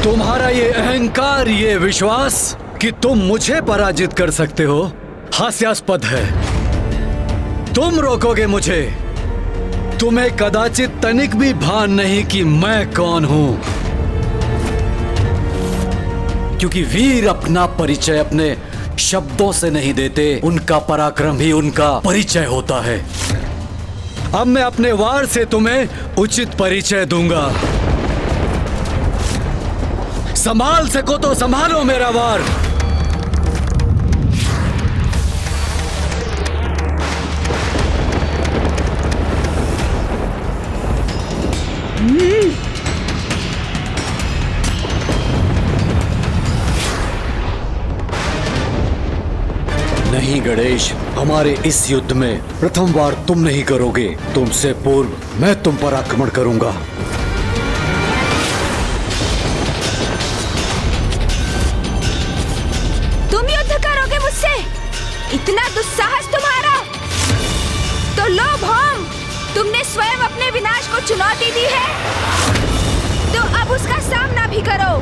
तुम्हारा ये अहंकार, ये विश्वास कि तुम मुझे पराजित कर सकते हो, हास्यास्पद है। तुम रोकोगे मुझे? तुम्हें कदाचित तनिक भी भान नहीं कि मैं कौन हूं, क्योंकि वीर अपना परिचय अपने शब्दों से नहीं देते, उनका पराक्रम ही उनका परिचय होता है। अब मैं अपने वार से तुम्हें उचित परिचय दूंगा। संभाल सको तो संभालो मेरा वार। नहीं गणेश, हमारे इस युद्ध में प्रथम वार तुम नहीं करोगे। तुमसे पूर्व मैं तुम पर आक्रमण करूंगा। तुम युद्ध करोगे मुझसे? इतना दुस्साहस तुम्हारा? तो लो भौम, तुमने स्वयं अपने विनाश को चुनौती दी है, तो अब उसका सामना भी करो।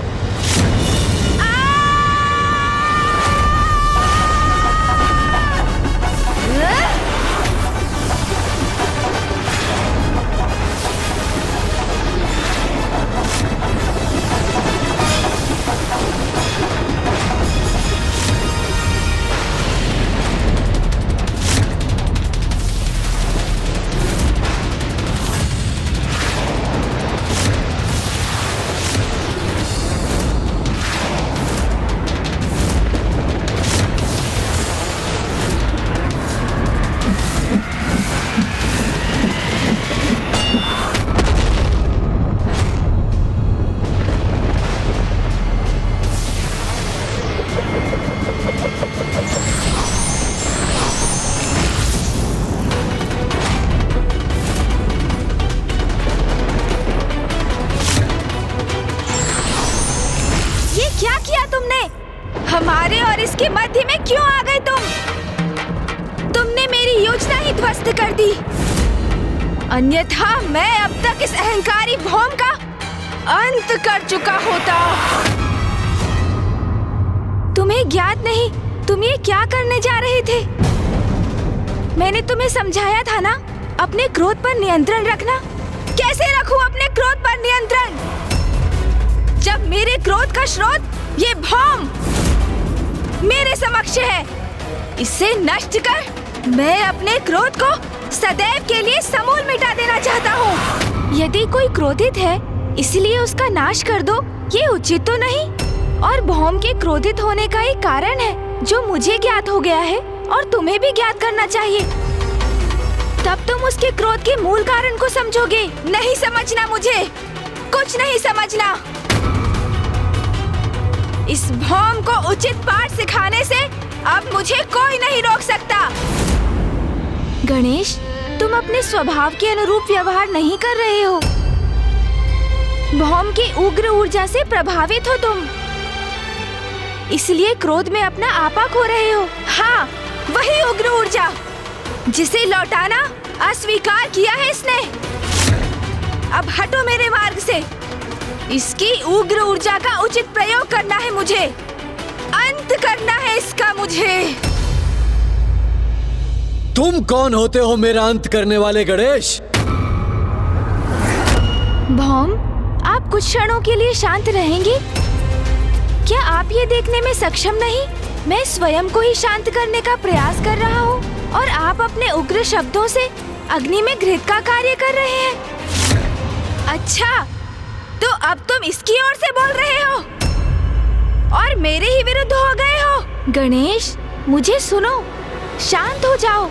हमारे और इसके मध्य में क्यों आ गए तुमने मेरी योजना ही ध्वस्त कर दी। अन्यथा मैं अब तक इस अहंकारी भौम का अंत कर चुका होता। तुम्हें ज्ञात नहीं तुम ये क्या करने जा रहे थे? मैंने तुम्हें समझाया था ना, अपने क्रोध पर नियंत्रण रखना। कैसे रखूं अपने क्रोध पर नियंत्रण, जब मेरे क्रोध का स्रोत ये भौम मेरे समक्ष है? इसे नष्ट कर मैं अपने क्रोध को सदैव के लिए समूल मिटा देना चाहता हूँ। यदि कोई क्रोधित है इसलिए उसका नाश कर दो, ये उचित तो नहीं। और भौम के क्रोधित होने का एक कारण है जो मुझे ज्ञात हो गया है और तुम्हें भी ज्ञात करना चाहिए। तब तुम उसके क्रोध के मूल कारण को समझोगे। नहीं समझना, मुझे कुछ नहीं समझना। इस भौम को उचित पाठ सिखाने से अब मुझे कोई नहीं रोक सकता। गणेश, तुम अपने स्वभाव के अनुरूप व्यवहार नहीं कर रहे हो। भौम की उग्र ऊर्जा से प्रभावित हो तुम, इसलिए क्रोध में अपना आपा खो रहे हो। हाँ, वही उग्र ऊर्जा जिसे लौटाना अस्वीकार किया है इसने। अब हटो मेरे मार्ग से। इसकी उग्र ऊर्जा का उचित प्रयोग करना है मुझे, अंत करना है इसका मुझे। तुम कौन होते हो मेरा अंत करने वाले गणेश? भौम, आप कुछ क्षणों के लिए शांत रहेंगे? क्या आप ये देखने में सक्षम नहीं मैं स्वयं को ही शांत करने का प्रयास कर रहा हूँ और आप अपने उग्र शब्दों से अग्नि में घृत का कार्य कर रहे हैं? अच्छा, तो अब तुम इसकी ओर से बोल रहे हो और मेरे ही विरुद्ध हो गए हो। गणेश, मुझे सुनो, शांत हो जाओ।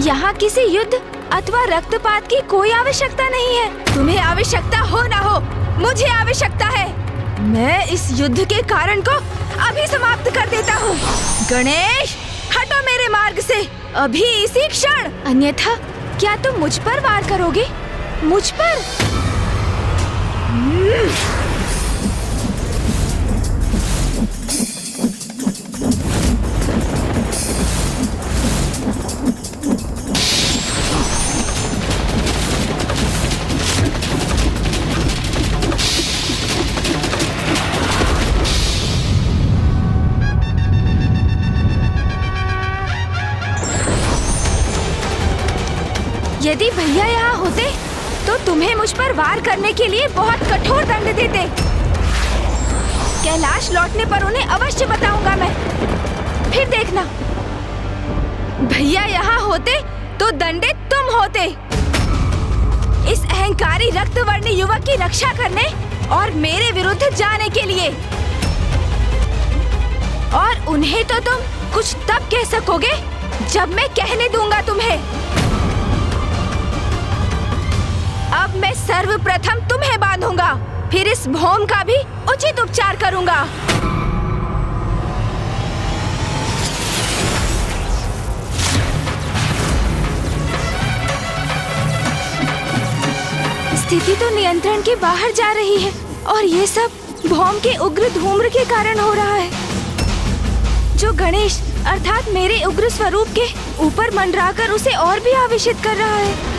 यहाँ किसी युद्ध अथवा रक्तपात की कोई आवश्यकता नहीं है। तुम्हें आवश्यकता हो ना हो, मुझे आवश्यकता है। मैं इस युद्ध के कारण को अभी समाप्त कर देता हूँ। गणेश, हटो मेरे मार्ग से अभी, इसी क्षण। अन्यथा क्या तुम मुझ पर वार करोगे? मुझ पर? यदि भैया यहाँ होते तो तुम्हें मुझ पर वार करने के लिए बहुत कठोर दंड देते। कैलाश लौटने पर उन्हें अवश्य बताऊंगा मैं। फिर देखना, भैया यहाँ होते तो दंडित तुम होते। इस अहंकारी रक्तवर्णी युवक की रक्षा करने और मेरे विरुद्ध जाने के लिए। और उन्हें तो तुम कुछ तब कह सकोगे जब मैं कहने दूंगा तुम्हें। अब मैं सर्वप्रथम तुम्हें बांधूंगा, फिर इस भौम का भी उचित उपचार करूंगा। स्थिति तो नियंत्रण के बाहर जा रही है और ये सब भौम के उग्र धूम्र के कारण हो रहा है, जो गणेश अर्थात मेरे उग्र स्वरूप के ऊपर मंडराकर उसे और भी आवेशित कर रहा है।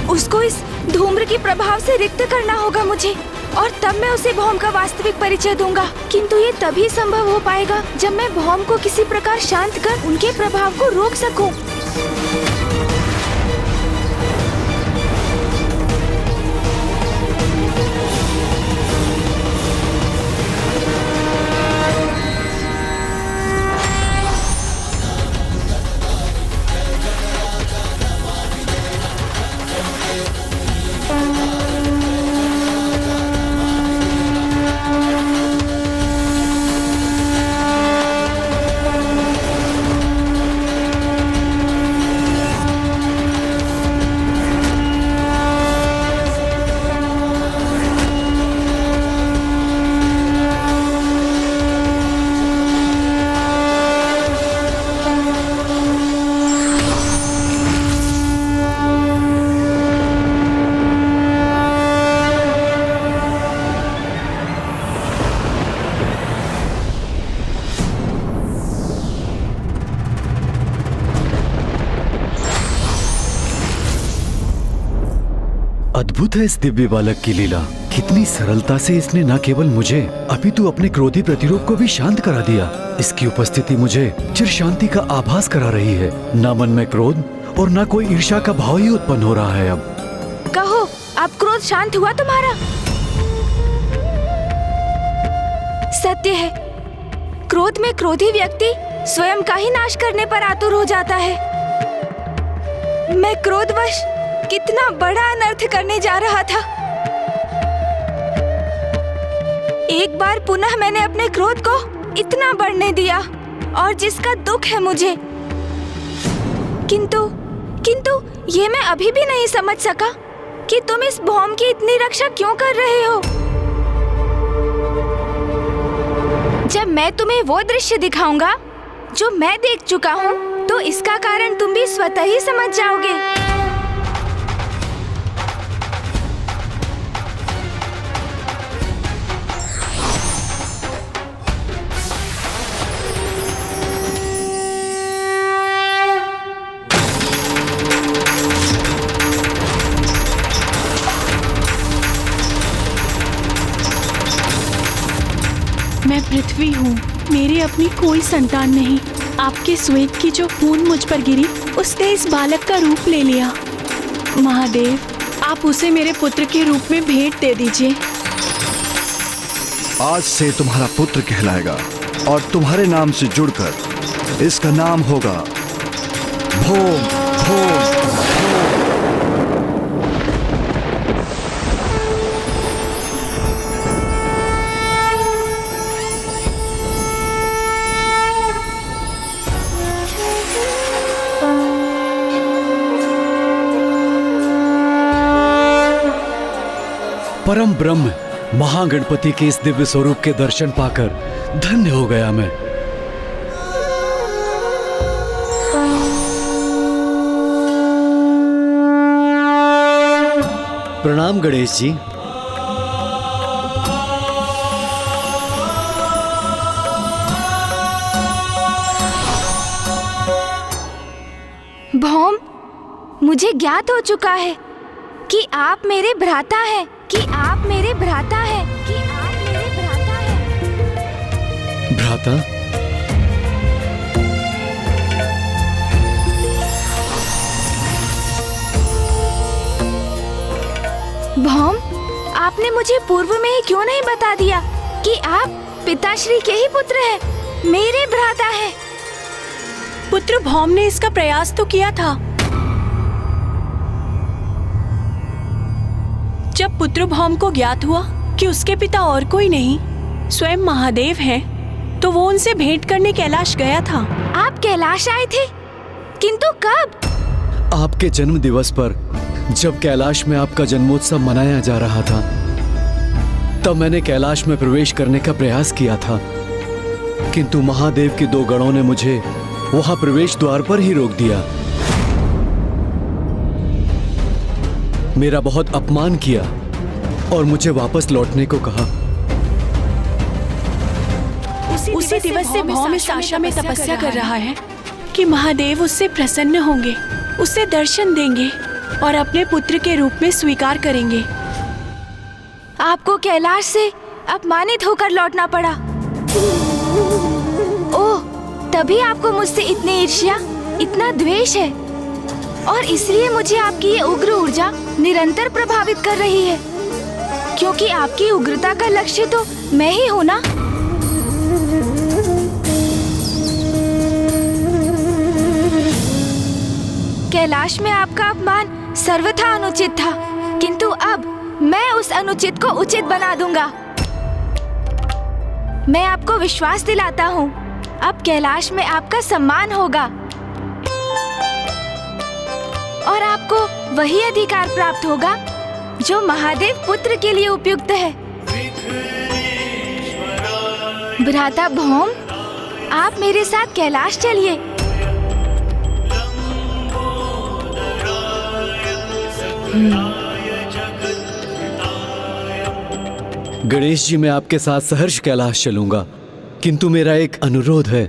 उसको इस धूम्र के प्रभाव से रिक्त करना होगा मुझे, और तब मैं उसे भौम का वास्तविक परिचय दूंगा। किंतु ये तभी संभव हो पाएगा जब मैं भौम को किसी प्रकार शांत कर उनके प्रभाव को रोक सकूं। अद्भुत है इस दिव्य बालक की लीला। कितनी सरलता से इसने न केवल मुझे अपितु अपने क्रोधी प्रतिरूप को भी शांत करा दिया। इसकी उपस्थिति मुझे चिर शांति का आभास करा रही है। न मन में क्रोध और न कोई ईर्ष्या का भाव ही उत्पन्न हो रहा है। अब कहो, अब क्रोध शांत हुआ तुम्हारा? सत्य है, क्रोध में क्रोधी व्यक्ति स्वयं का ही नाश करने पर आतुर हो जाता है। मैं क्रोधवश कितना बड़ा अनर्थ करने जा रहा था। एक बार पुनः मैंने अपने क्रोध को इतना बढ़ने दिया, और जिसका दुख है मुझे। किंतु ये मैं अभी भी नहीं समझ सका कि तुम इस भौम की इतनी रक्षा क्यों कर रहे हो। जब मैं तुम्हें वो दृश्य दिखाऊंगा जो मैं देख चुका हूँ, तो इसका कारण तुम भी स्वतः ही समझ जाओगे। मैं पृथ्वी हूँ, मेरी अपनी कोई संतान नहीं। आपके श्वेत की जो खून मुझ पर गिरी, उसने इस बालक का रूप ले लिया। महादेव, आप उसे मेरे पुत्र के रूप में भेंट दे दीजिए। आज से तुम्हारा पुत्र कहलाएगा और तुम्हारे नाम से जुड़कर इसका नाम होगा भौम भौम। परम ब्रह्म महागणपति के इस दिव्य स्वरूप के दर्शन पाकर धन्य हो गया मैं। प्रणाम गणेश जी। भौम, मुझे ज्ञात हो चुका है कि आप मेरे भ्राता हैं, कि आप मेरे भ्राता हैं, कि आप मेरे भ्राता हैं। भ्राता? भौम, आपने मुझे पूर्व में ही क्यों नहीं बता दिया कि आप पिताश्री के ही पुत्र हैं, मेरे भ्राता हैं। पुत्र भौम ने इसका प्रयास तो किया था। जब पुत्र भौम को ज्ञात हुआ कि उसके पिता और कोई नहीं स्वयं महादेव हैं, तो वो उनसे भेंट करने कैलाश गया था। आप कैलाश आए थे, किंतु कब? आपके जन्म दिवस पर जब कैलाश में आपका जन्मोत्सव मनाया जा रहा था, तब मैंने कैलाश में प्रवेश करने का प्रयास किया था, किंतु महादेव के 2 गणों ने मुझे वहां प्रवेश द्वार पर ही रोक दिया। मेरा बहुत अपमान किया और मुझे वापस लौटने को कहा। उसी दिवस से भौम इस आशा में तपस्या कर रहा है कि महादेव उससे प्रसन्न होंगे, उससे दर्शन देंगे और अपने पुत्र के रूप में स्वीकार करेंगे। आपको कैलाश से अपमानित होकर लौटना पड़ा। ओह, तभी आपको मुझसे इतनी ईर्ष्या, इतना द्वेष है, और इसलिए मुझे आपकी ये उग्र ऊर्जा निरंतर प्रभावित कर रही है, क्योंकि आपकी उग्रता का लक्ष्य तो मैं ही हूँ ना। कैलाश में आपका अपमान सर्वथा अनुचित था, किंतु अब मैं उस अनुचित को उचित बना दूंगा। मैं आपको विश्वास दिलाता हूँ, अब कैलाश में आपका सम्मान होगा और आपको वही अधिकार प्राप्त होगा जो महादेव पुत्र के लिए उपयुक्त है। भ्राता भौम, आप मेरे साथ कैलाश चलिए। गणेश जी, मैं आपके साथ सहर्ष कैलाश चलूंगा, किंतु मेरा एक अनुरोध है।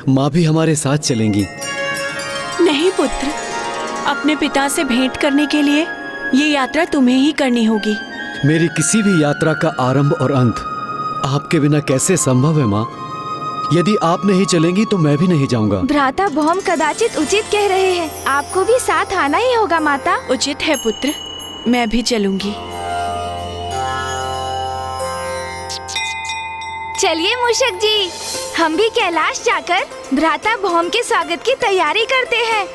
माँ भी हमारे साथ चलेंगी। नहीं पुत्र, अपने पिता से भेंट करने के लिए ये यात्रा तुम्हें ही करनी होगी। मेरी किसी भी यात्रा का आरंभ और अंत आपके बिना कैसे संभव है माँ? यदि आप नहीं चलेंगी तो मैं भी नहीं जाऊंगा। भ्राता भौम कदाचित उचित कह रहे हैं, आपको भी साथ आना ही होगा माता। उचित है पुत्र, मैं भी चलूंगी। चलिए मूषक जी, हम भी कैलाश जाकर भ्राता भौम के स्वागत की तैयारी करते हैं।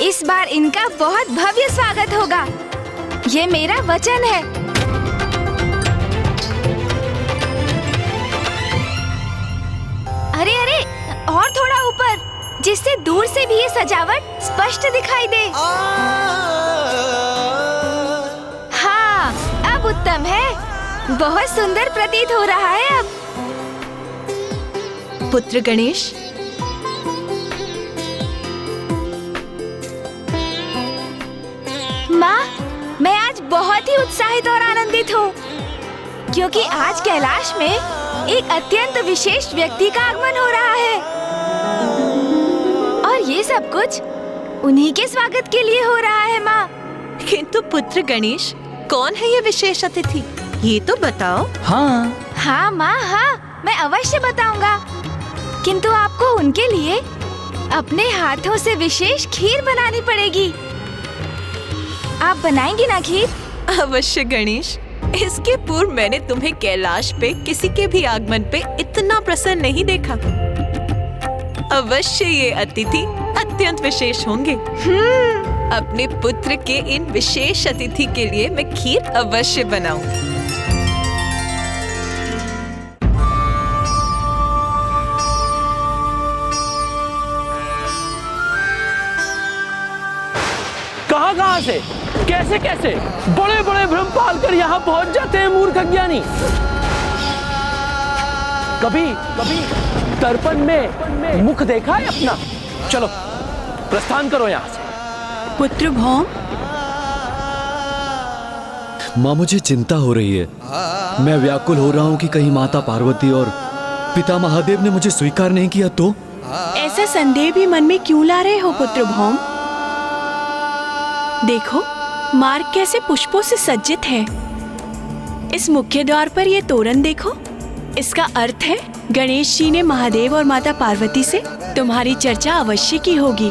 इस बार इनका बहुत भव्य स्वागत होगा, ये मेरा वचन है। अरे अरे, और थोड़ा ऊपर, जिससे दूर से भी ये सजावट स्पष्ट दिखाई दे। हाँ, अब उत्तम है, बहुत सुंदर प्रतीत हो रहा है अब। पुत्र गणेश, माँ, मैं आज बहुत ही उत्साहित और आनंदित हूँ, क्योंकि आज कैलाश में एक अत्यंत विशेष व्यक्ति का आगमन हो रहा है, और ये सब कुछ उन्हीं के स्वागत के लिए हो रहा है माँ। किंतु पुत्र गणेश, कौन है ये विशेष अतिथि, ये तो बताओ। हाँ माँ, हाँ, मैं अवश्य बताऊंगा, किंतु आपको उनके लिए अपने हाथों से विशेष खीर बनानी पड़ेगी। आप बनाएंगी ना खीर? अवश्य गणेश, इसके पूर्व मैंने तुम्हें कैलाश पे किसी के भी आगमन पे इतना प्रसन्न नहीं देखा। अवश्य ये अतिथि अत्यंत विशेष होंगे। अपने पुत्र के इन विशेष अतिथि के लिए मैं खीर अवश्य बनाऊंगी। कहां से, कैसे कैसे बड़े बड़े भ्रम पाल कर यहाँ पहुंच जाते हैं मूर्ख अज्ञानी। कभी कभी दर्पण में मुख देखा है अपना? चलो प्रस्थान करो यहाँ से। पुत्र भौम, माँ, मुझे चिंता हो रही है। मैं व्याकुल हो रहा हूँ कि कहीं माता पार्वती और पिता महादेव ने मुझे स्वीकार नहीं किया तो? ऐसा संदेह भी मन में क्यों ला रहे हो पुत्र भौम? देखो, मार्ग कैसे पुष्पों से सज्जित है। इस मुख्य द्वार पर ये तोरण देखो, इसका अर्थ है गणेश जी ने महादेव और माता पार्वती से तुम्हारी चर्चा अवश्य की होगी,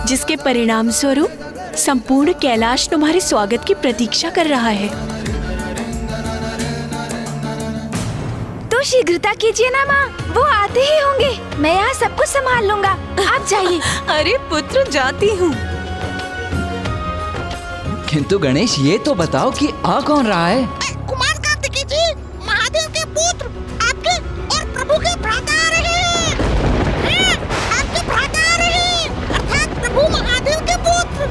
जिसके परिणाम स्वरूप संपूर्ण कैलाश तुम्हारे स्वागत की प्रतीक्षा कर रहा है। तो शीघ्रता कीजिए ना माँ, वो आते ही होंगे। मैं यहाँ सब कुछ संभाल लूंगा, आप जाइए। अरे पुत्र, जाती हूँ। किंतु गणेश, ये तो बताओ कि आ कौन रहा है? कुमार कार्तिकेय जी, महादेव के पुत्र, आपके और प्रभु के भ्राता आ रहे हैं। हाँ, आपके भ्राता आ रहे हैं, अर्थात प्रभु महादेव के पुत्र।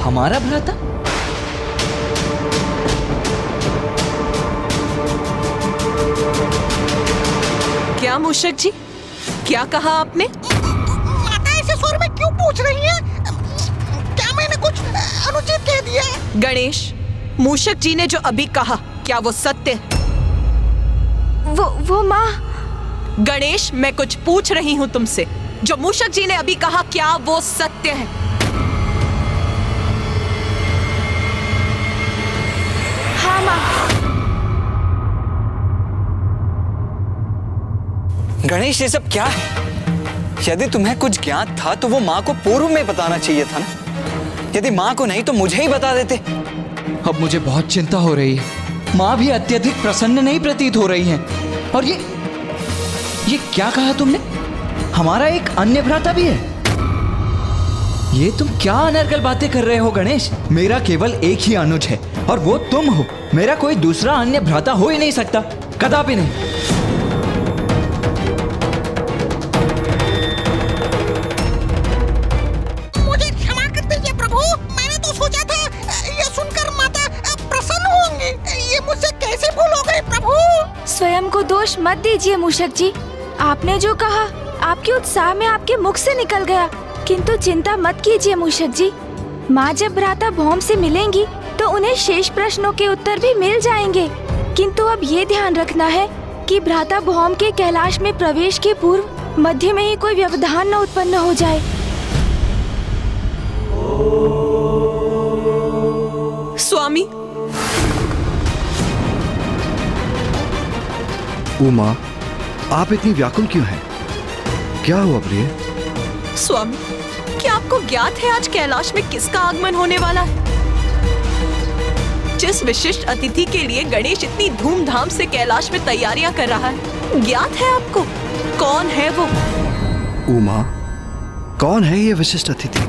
हमारा भ्राता? क्या मूषक जी, क्या कहा आपने? माता ऐसे स्वर में क्यों पूछ रही हैं? क्या मैंने कुछ अनुचित कह दिया? गणेश, मूषक जी ने जो अभी कहा, क्या वो सत्य है? वो माँ। गणेश, मैं कुछ पूछ रही हूँ तुमसे। जो मूषक जी ने अभी कहा, क्या वो सत्य है? हाँ माँ। गणेश, ये सब क्या है? यदि तुम्हें कुछ ज्ञात था तो वो माँ को पूर्व में बताना चाहिए था ना। यदि माँ को नहीं तो मुझे ही बता देते। अब मुझे बहुत चिंता हो रही है। माँ भी अत्यधिक प्रसन्न नहीं प्रतीत हो रही हैं। और ये क्या कहा तुमने? हमारा एक अन्य भ्राता भी है? ये तुम क्या अनर्गल बातें कर रहे हो गणेश? मेरा केवल एक ही अनुज है और वो तुम हो। मेरा कोई दूसरा अन्य भ्राता हो ही नहीं सकता, कदापि नहीं। मुझे क्षमा कर दीजिए प्रभु, मैंने तो सोचा था ये सुनकर माता प्रसन्न होंगी। ये मुझसे कैसे भूल हो गई प्रभु? स्वयं को दोष मत दीजिए मूषक जी। आपने जो कहा, आपके उत्साह में आपके मुख से निकल गया। किंतु चिंता मत कीजिए मूषक जी। माँ जब भ्राता भौम से मिलेंगी तो उन्हें शेष प्रश्नों के उत्तर भी मिल जाएंगे। किंतु अब ये ध्यान रखना है कि भ्राता भौम के कैलाश में प्रवेश के पूर्व मध्य में ही कोई व्यवधान न उत्पन्न हो जाए। स्वामी। उमा, आप इतनी व्याकुल क्यों हैं? क्या हुआ प्रिय? स्वामी, क्या आपको ज्ञात है आज कैलाश में किसका आगमन होने वाला है? जिस विशिष्ट अतिथि के लिए गणेश इतनी धूमधाम से कैलाश में तैयारियां कर रहा है, ज्ञात है आपको? कौन है वो? उमा, कौन है ये विशिष्ट अतिथि?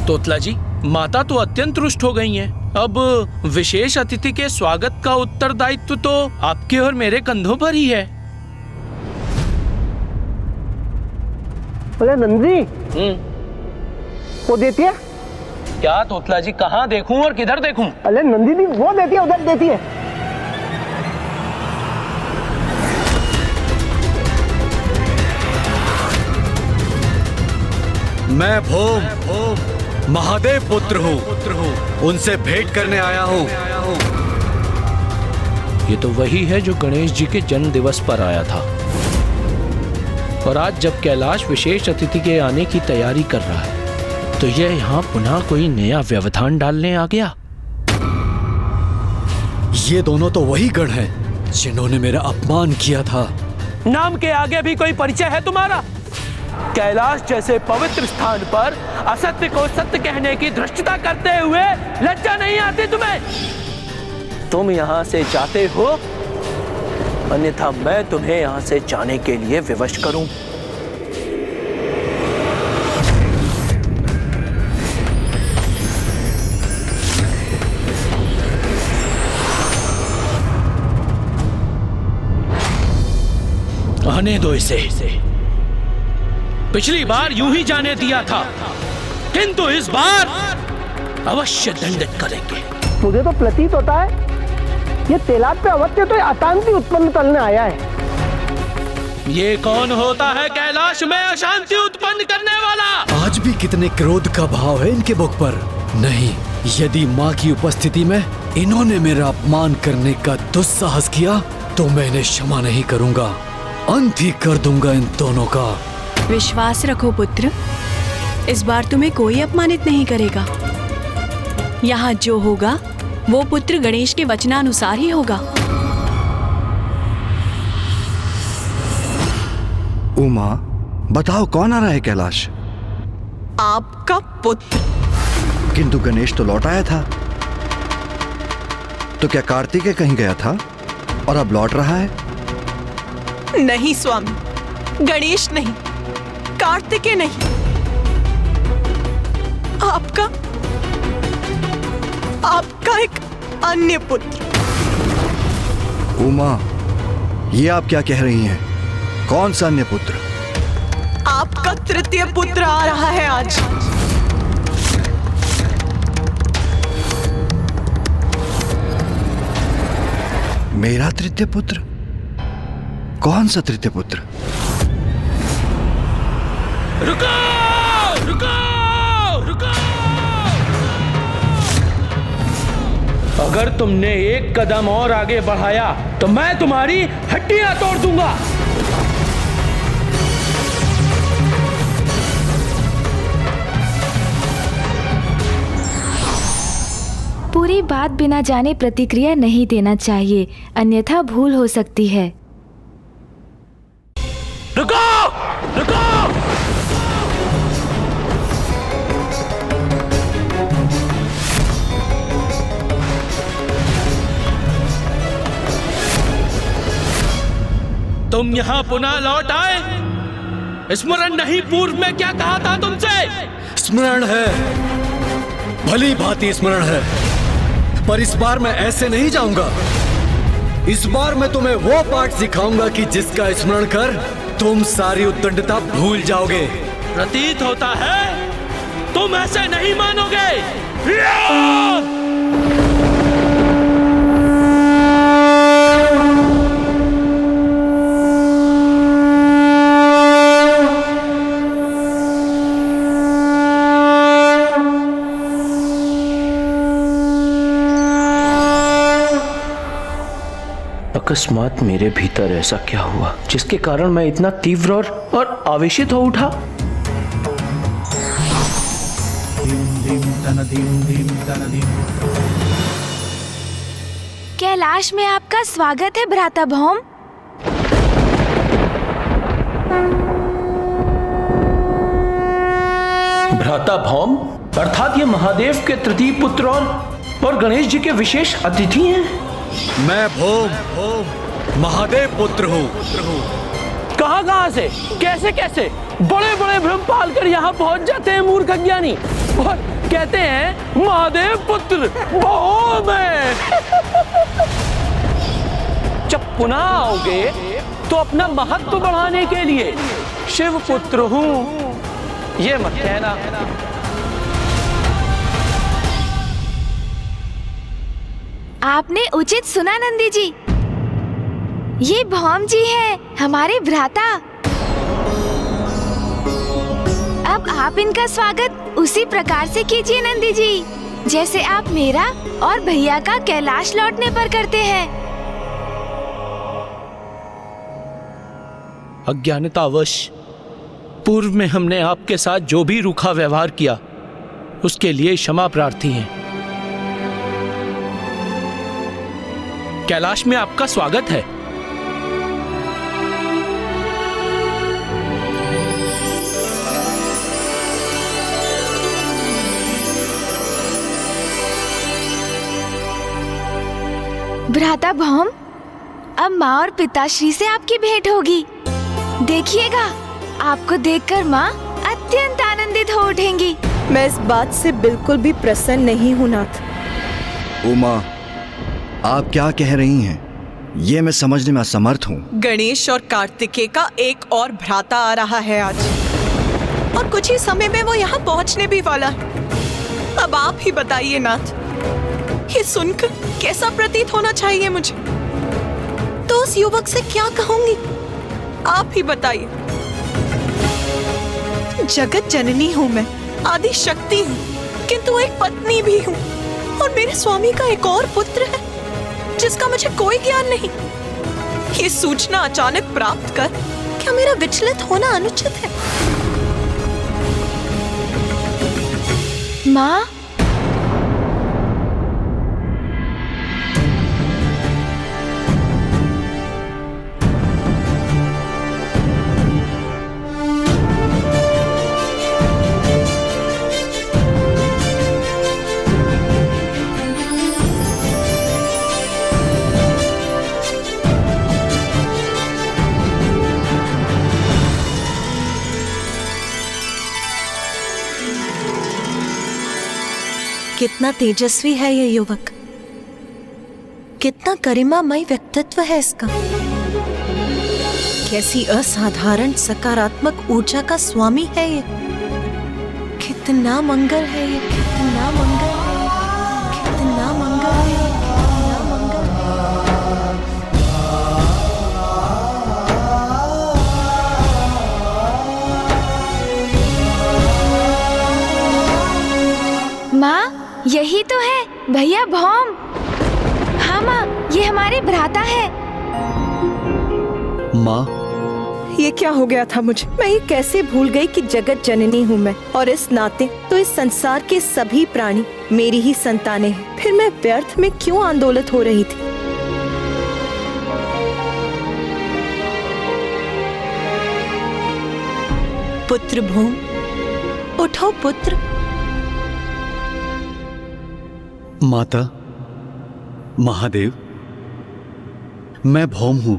तोतला जी, माता तो अत्यंत रुष्ट हो गई हैं। अब विशेष अतिथि के स्वागत का उत्तरदायित्व तो आपके और मेरे कंधों पर ही है। अरे नंदी, वो देती है क्या तोतला जी? कहाँ देखूं और किधर देखूं? अरे नंदी दी वो देती है, उधर देती है। मैं भौम महादेव पुत्र हूँ, उनसे भेंट करने आया हूँ। ये तो वही है जो गणेश जी के जन्म दिवस पर आया था। और आज जब कैलाश विशेष अतिथि के आने की तैयारी कर रहा है तो यह यहाँ पुनः कोई नया व्यवधान डालने आ गया। ये दोनों तो वही गण हैं जिन्होंने मेरा अपमान किया था। नाम के आगे भी कोई परिचय है तुम्हारा? कैलाश जैसे पवित्र स्थान पर असत्य को सत्य कहने की धृष्टता करते हुए लज्जा नहीं आती तुम्हें? तुम यहाँ से जाते हो, अन्यथा मैं तुम्हें यहाँ से जाने के लिए विवश करूं। आने दो इसे। पिछली बार यूं ही जाने दिया था, किंतु इस बार अवश्य दंडित करेंगे। मुझे तो प्रतीत होता है ये तेलाब पे अवत्य तो अशांति उत्पन्न करने आया है। ये कौन होता है कैलाश में अशांति उत्पन्न करने वाला? आज भी कितने क्रोध का भाव है इनके मुख पर। नहीं, यदि माँ की उपस्थिति में इन्होंने मेरा अपमान करने का दुस्साहस किया तो मैं इन्हें क्षमा नहीं करूंगा। अंत ही कर दूंगा इन दोनों का। विश्वास रखो पुत्र, इस बार तुम्हें कोई अपमानित नहीं करेगा। यहाँ जो होगा वो पुत्र गणेश के वचनानुसार ही होगा। उमा, बताओ कौन आ रहा है कैलाश? आपका पुत्र। किंतु गणेश तो लौट आया था। तो क्या कार्तिकेय कहीं गया था और अब लौट रहा है? नहीं स्वामी, गणेश नहीं, कार्तिकेय नहीं, आपका एक अन्य पुत्र। उमा, ये आप क्या कह रही हैं? कौन सा अन्य पुत्र? आपका तृतीय पुत्र आ रहा है आज। मेरा तृतीय पुत्र? कौन सा तृतीय पुत्र? रुको, रुको, रुको। अगर तुमने एक कदम और आगे बढ़ाया तो मैं तुम्हारी हड्डियां तोड़ दूंगा। पूरी बात बिना जाने प्रतिक्रिया नहीं देना चाहिए, अन्यथा भूल हो सकती है। रुको, रुको। तुम यहाँ पुनः लौट आए? स्मरण नहीं पूर्व में क्या कहा था तुमसे? स्मरण है, भली भांति स्मरण है, पर इस बार मैं ऐसे नहीं जाऊंगा। इस बार मैं तुम्हें वो पाठ सिखाऊंगा कि जिसका स्मरण कर तुम सारी उद्दंडता भूल जाओगे। प्रतीत होता है तुम ऐसे नहीं मानोगे। अकस्मात मेरे भीतर ऐसा क्या हुआ जिसके कारण मैं इतना तीव्र और आवेशित हो उठा? कैलाश में आपका स्वागत है भ्राता भौम। भ्राता भौम अर्थात ये महादेव के तृतीय पुत्र और गणेश जी के विशेष अतिथि हैं। मैं भौम महादेव पुत्र हूँ। कहाँ से, कैसे कैसे बड़े बड़े भ्रम पाल कर यहाँ पहुँच जाते हैं मूर्ख अज्ञानी और कहते हैं महादेव पुत्र भौम है। जब पुनः आओगे तो अपना महत्व बढ़ाने के लिए शिव पुत्र हूँ ये मत कहना। आपने उचित सुना नंदी जी, ये भौम जी है हमारे भ्राता। अब आप इनका स्वागत उसी प्रकार से कीजिए नंदी जी, जैसे आप मेरा और भैया का कैलाश लौटने पर करते हैं। अज्ञानतावश पूर्व में हमने आपके साथ जो भी रूखा व्यवहार किया उसके लिए क्षमा प्रार्थी हैं। कैलाश में आपका स्वागत है। भ्राता भौम, अब माँ और पिताश्री से आपकी भेंट होगी। देखिएगा, आपको देखकर माँ अत्यंत आनंदित हो उठेंगी। मैं इस बात से बिल्कुल भी प्रसन्न नहीं हूँ नाथ। उमा, आप क्या कह रही हैं? ये मैं समझने में असमर्थ हूँ। गणेश और कार्तिकेय का एक और भ्राता आ रहा है आज, और कुछ ही समय में वो यहाँ पहुँचने भी वाला है। अब आप ही बताइए नाथ, ये सुनकर कैसा प्रतीत होना चाहिए मुझे? तो उस युवक से क्या कहूंगी, आप ही बताइए। जगत जननी हूँ मैं, आदि शक्ति हूँ, किंतु एक पत्नी भी हूँ, और मेरे स्वामी का एक और पुत्र है जिसका मुझे कोई ज्ञान नहीं। ये सूचना अचानक प्राप्त कर क्या मेरा विचलित होना अनुचित है? माँ, कितना तेजस्वी है ये युवक, कितना गरिमामय व्यक्तित्व है इसका, कैसी असाधारण सकारात्मक ऊर्जा का स्वामी है ये। कितना मंगल है ये, कितना मंगल है ये, कितना मंगल है ये, कितना मंगल है। माँ, यही तो है भैया भौम। हाँ माँ, ये हमारे भ्राता है। माँ, ये क्या हो गया था मुझे? मैं ये कैसे भूल गई कि जगत जननी हूँ मैं, और इस नाते तो इस संसार के सभी प्राणी मेरी ही संतानें हैं। फिर मैं व्यर्थ में क्यों आंदोलित हो रही थी? पुत्र भूम, उठो पुत्र। माता, महादेव, मैं भौम हूँ,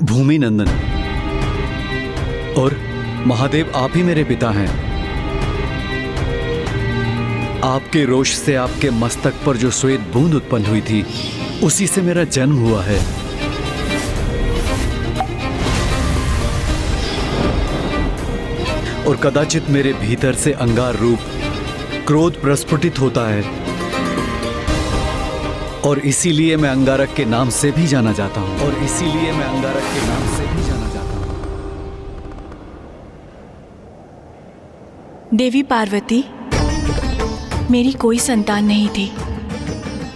भूमि नंदन, और महादेव आप ही मेरे पिता हैं। आपके रोष से आपके मस्तक पर जो श्वेत बूंद उत्पन्न हुई थी, उसी से मेरा जन्म हुआ है। और कदाचित मेरे भीतर से अंगार रूप क्रोध प्रस्फुटित होता है, और इसीलिए मैं अंगारक के नाम से भी जाना जाता हूं, और इसीलिए मैं अंगारक के नाम से भी जाना जाता हूं। देवी पार्वती, मेरी कोई संतान नहीं थी,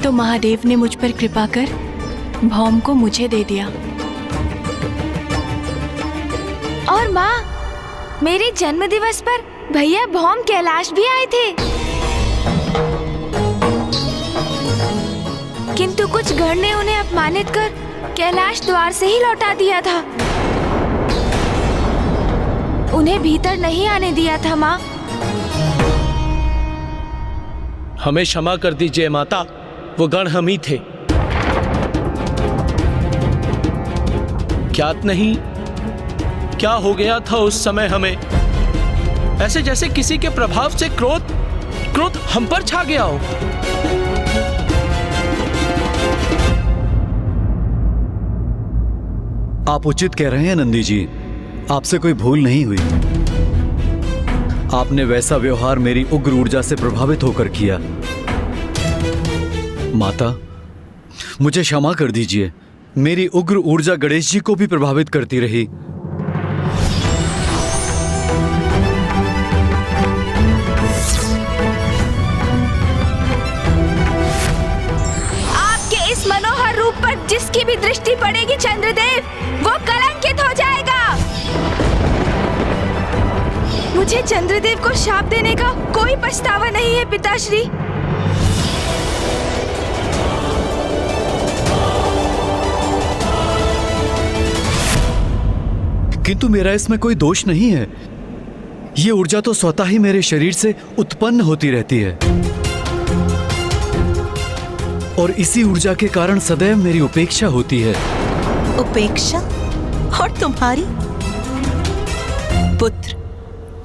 तो महादेव ने मुझ पर कृपा कर भौम को मुझे दे दिया। और माँ, मेरे जन्म दिवस पर भैया भौम कैलाश भी आए थे, किंतु कुछ गण ने उन्हें अपमानित कर कैलाश द्वार से ही लौटा दिया था। उन्हें भीतर नहीं आने दिया था माँ। हमें क्षमा कर दीजिए माता, वो गण हम ही थे। ज्ञात नहीं क्या हो गया था उस समय हमें, ऐसे जैसे किसी के प्रभाव से क्रोध हम पर छा गया हो। आप उचित कह रहे हैं नंदी जी, आपसे कोई भूल नहीं हुई। आपने वैसा व्यवहार मेरी उग्र ऊर्जा से प्रभावित होकर किया। माता, मुझे क्षमा कर दीजिए, मेरी उग्र ऊर्जा गणेश जी को भी प्रभावित करती रही। आपके इस मनोहर रूप पर जिसकी भी दृष्टि पड़ेगी चंद्रदेव, वो कलंकित हो जाएगा। मुझे चंद्रदेव को शाप देने का कोई पछतावा नहीं है पिताश्री। किंतु मेरा इसमें कोई दोष नहीं है। ये ऊर्जा तो स्वतः ही मेरे शरीर से उत्पन्न होती रहती है, और इसी ऊर्जा के कारण सदैव मेरी उपेक्षा होती है। उपेक्षा? और तुम्हारी? पुत्र,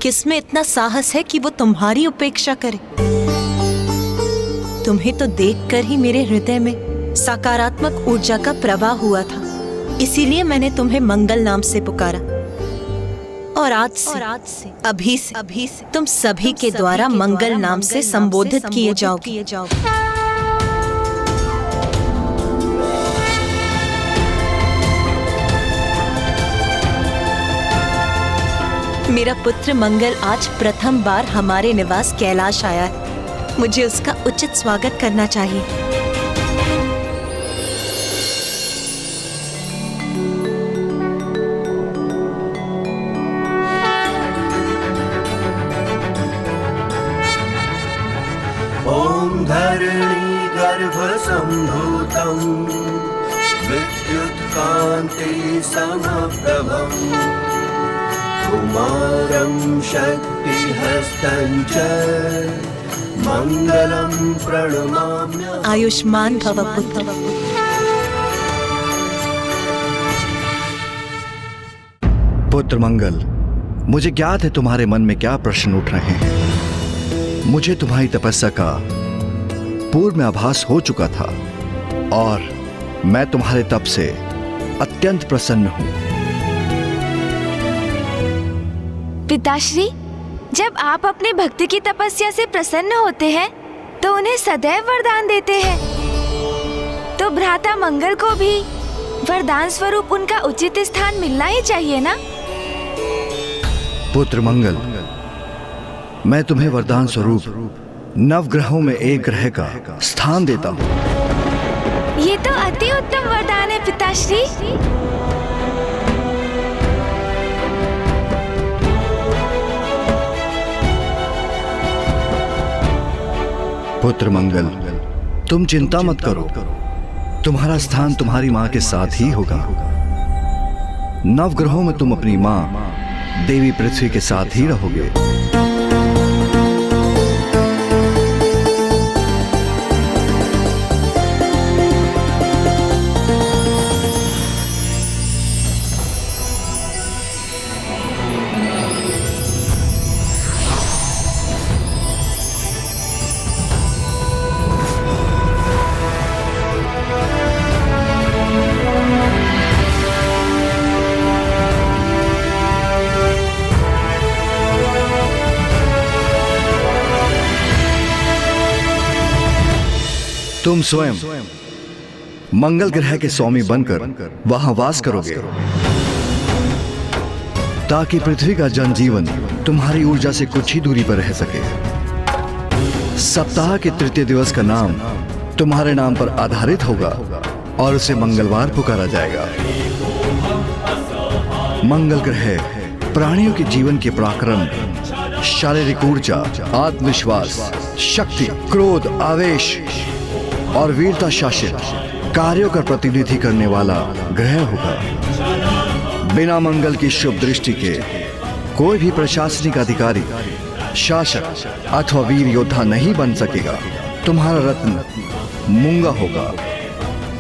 किसमें इतना साहस है कि वो तुम्हारी उपेक्षा करे? तुम्हें तो देखकर ही मेरे हृदय में सकारात्मक ऊर्जा का प्रवाह हुआ था, इसीलिए मैंने तुम्हें मंगल नाम से पुकारा। और आज से अभी से तुम सभी के द्वारा मंगल नाम से संबोधित किए जाओगे। मेरा पुत्र मंगल आज प्रथम बार हमारे निवास कैलाश आया है। मुझे उसका उचित स्वागत करना चाहिए। ओम धरणी गर्भ संभूतं विद्युत कांति समप्रभम् कुमारं शक्ति हस्तं च मंगलम प्रणमाम्यहम्। आयुष्मान भव पुत्र। पुत्र मंगल, मुझे ज्ञात है तुम्हारे मन में क्या प्रश्न उठ रहे हैं। मुझे तुम्हारी तपस्या का पूर्व में आभास हो चुका था और मैं तुम्हारे तप से अत्यंत प्रसन्न हूं। पिताश्री, जब आप अपने भक्ति की तपस्या से प्रसन्न होते हैं तो उन्हें सदैव वरदान देते हैं। तो भ्राता मंगल को भी वरदान स्वरूप उनका उचित स्थान मिलना ही चाहिए ना? पुत्र मंगल, मैं तुम्हें वरदान स्वरूप नवग्रहों में एक ग्रह का स्थान देता हूं। ये तो अति उत्तम वरदान है पिताश्री। पुत्र मंगल, तुम चिंता मत करो, तुम्हारा स्थान तुम्हारी मां के साथ ही होगा। नवग्रहों में तुम अपनी मां देवी पृथ्वी के साथ ही रहोगे। तुम स्वयं मंगल ग्रह के स्वामी बनकर वहां वास करोगे ताकि पृथ्वी का जनजीवन तुम्हारी ऊर्जा से कुछ ही दूरी पर रह सके। सप्ताह के तृतीय दिवस का नाम तुम्हारे नाम पर आधारित होगा और उसे मंगलवार पुकारा जाएगा। मंगल ग्रह प्राणियों के जीवन के पराक्रम, शारीरिक ऊर्जा, आत्मविश्वास, शक्ति, क्रोध, आवेश और वीरता शासित कार्यों का प्रतिनिधि करने वाला ग्रह होगा। बिना मंगल की शुभ दृष्टि के कोई भी प्रशासनिक अधिकारी, शासक अथवा वीर योद्धा नहीं बन सकेगा। तुम्हारा रत्न मूंगा होगा।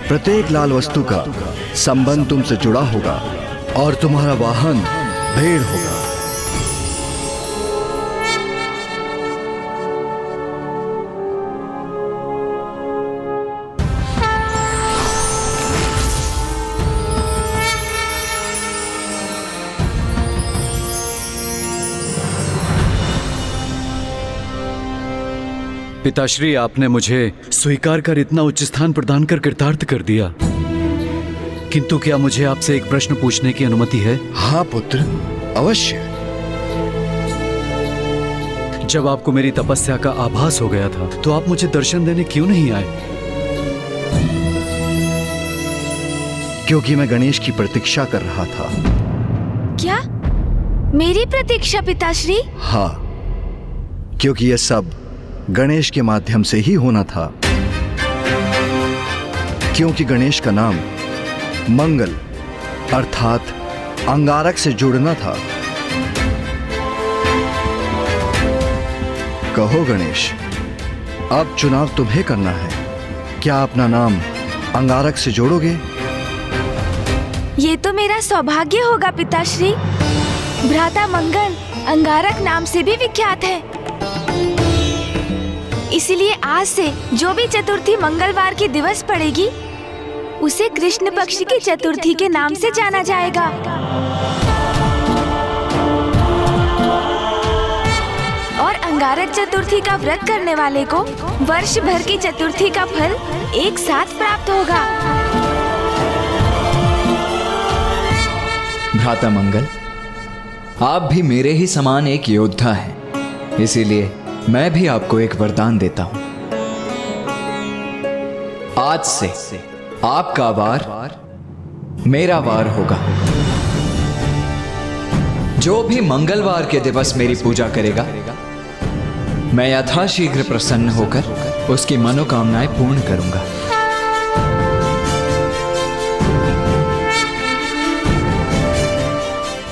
प्रत्येक लाल वस्तु का संबंध तुमसे जुड़ा होगा और तुम्हारा वाहन भेड़ होगा। पिताश्री, आपने मुझे स्वीकार कर इतना उच्च स्थान प्रदान कर कृतार्थ कर दिया, किंतु क्या मुझे आपसे एक प्रश्न पूछने की अनुमति है? हाँ पुत्र, अवश्य। जब आपको मेरी तपस्या का आभास हो गया था तो आप मुझे दर्शन देने क्यों नहीं आए? क्योंकि मैं गणेश की प्रतीक्षा कर रहा था। क्या? मेरी प्रतीक्षा पिताश्री? हाँ, क्योंकि यह सब गणेश के माध्यम से ही होना था। क्योंकि गणेश का नाम मंगल अर्थात अंगारक से जुड़ना था। कहो गणेश, अब चुनाव तुम्हें करना है। क्या अपना नाम अंगारक से जोड़ोगे? ये तो मेरा सौभाग्य होगा पिताश्री। भ्राता मंगल अंगारक नाम से भी विख्यात है। इसलिए आज से जो भी चतुर्थी मंगलवार की दिवस पड़ेगी उसे कृष्ण पक्ष की चतुर्थी के नाम से जाना जाएगा। और अंगारक चतुर्थी का व्रत करने वाले को वर्ष भर की चतुर्थी का फल एक साथ प्राप्त होगा। भ्राता मंगल, आप भी मेरे ही समान एक योद्धा हैं, इसीलिए मैं भी आपको एक वरदान देता हूं। आज से आपका वार मेरा वार होगा। जो भी मंगलवार के दिवस मेरी पूजा करेगा, मैं यथाशीघ्र प्रसन्न होकर उसकी मनोकामनाएं पूर्ण करूंगा।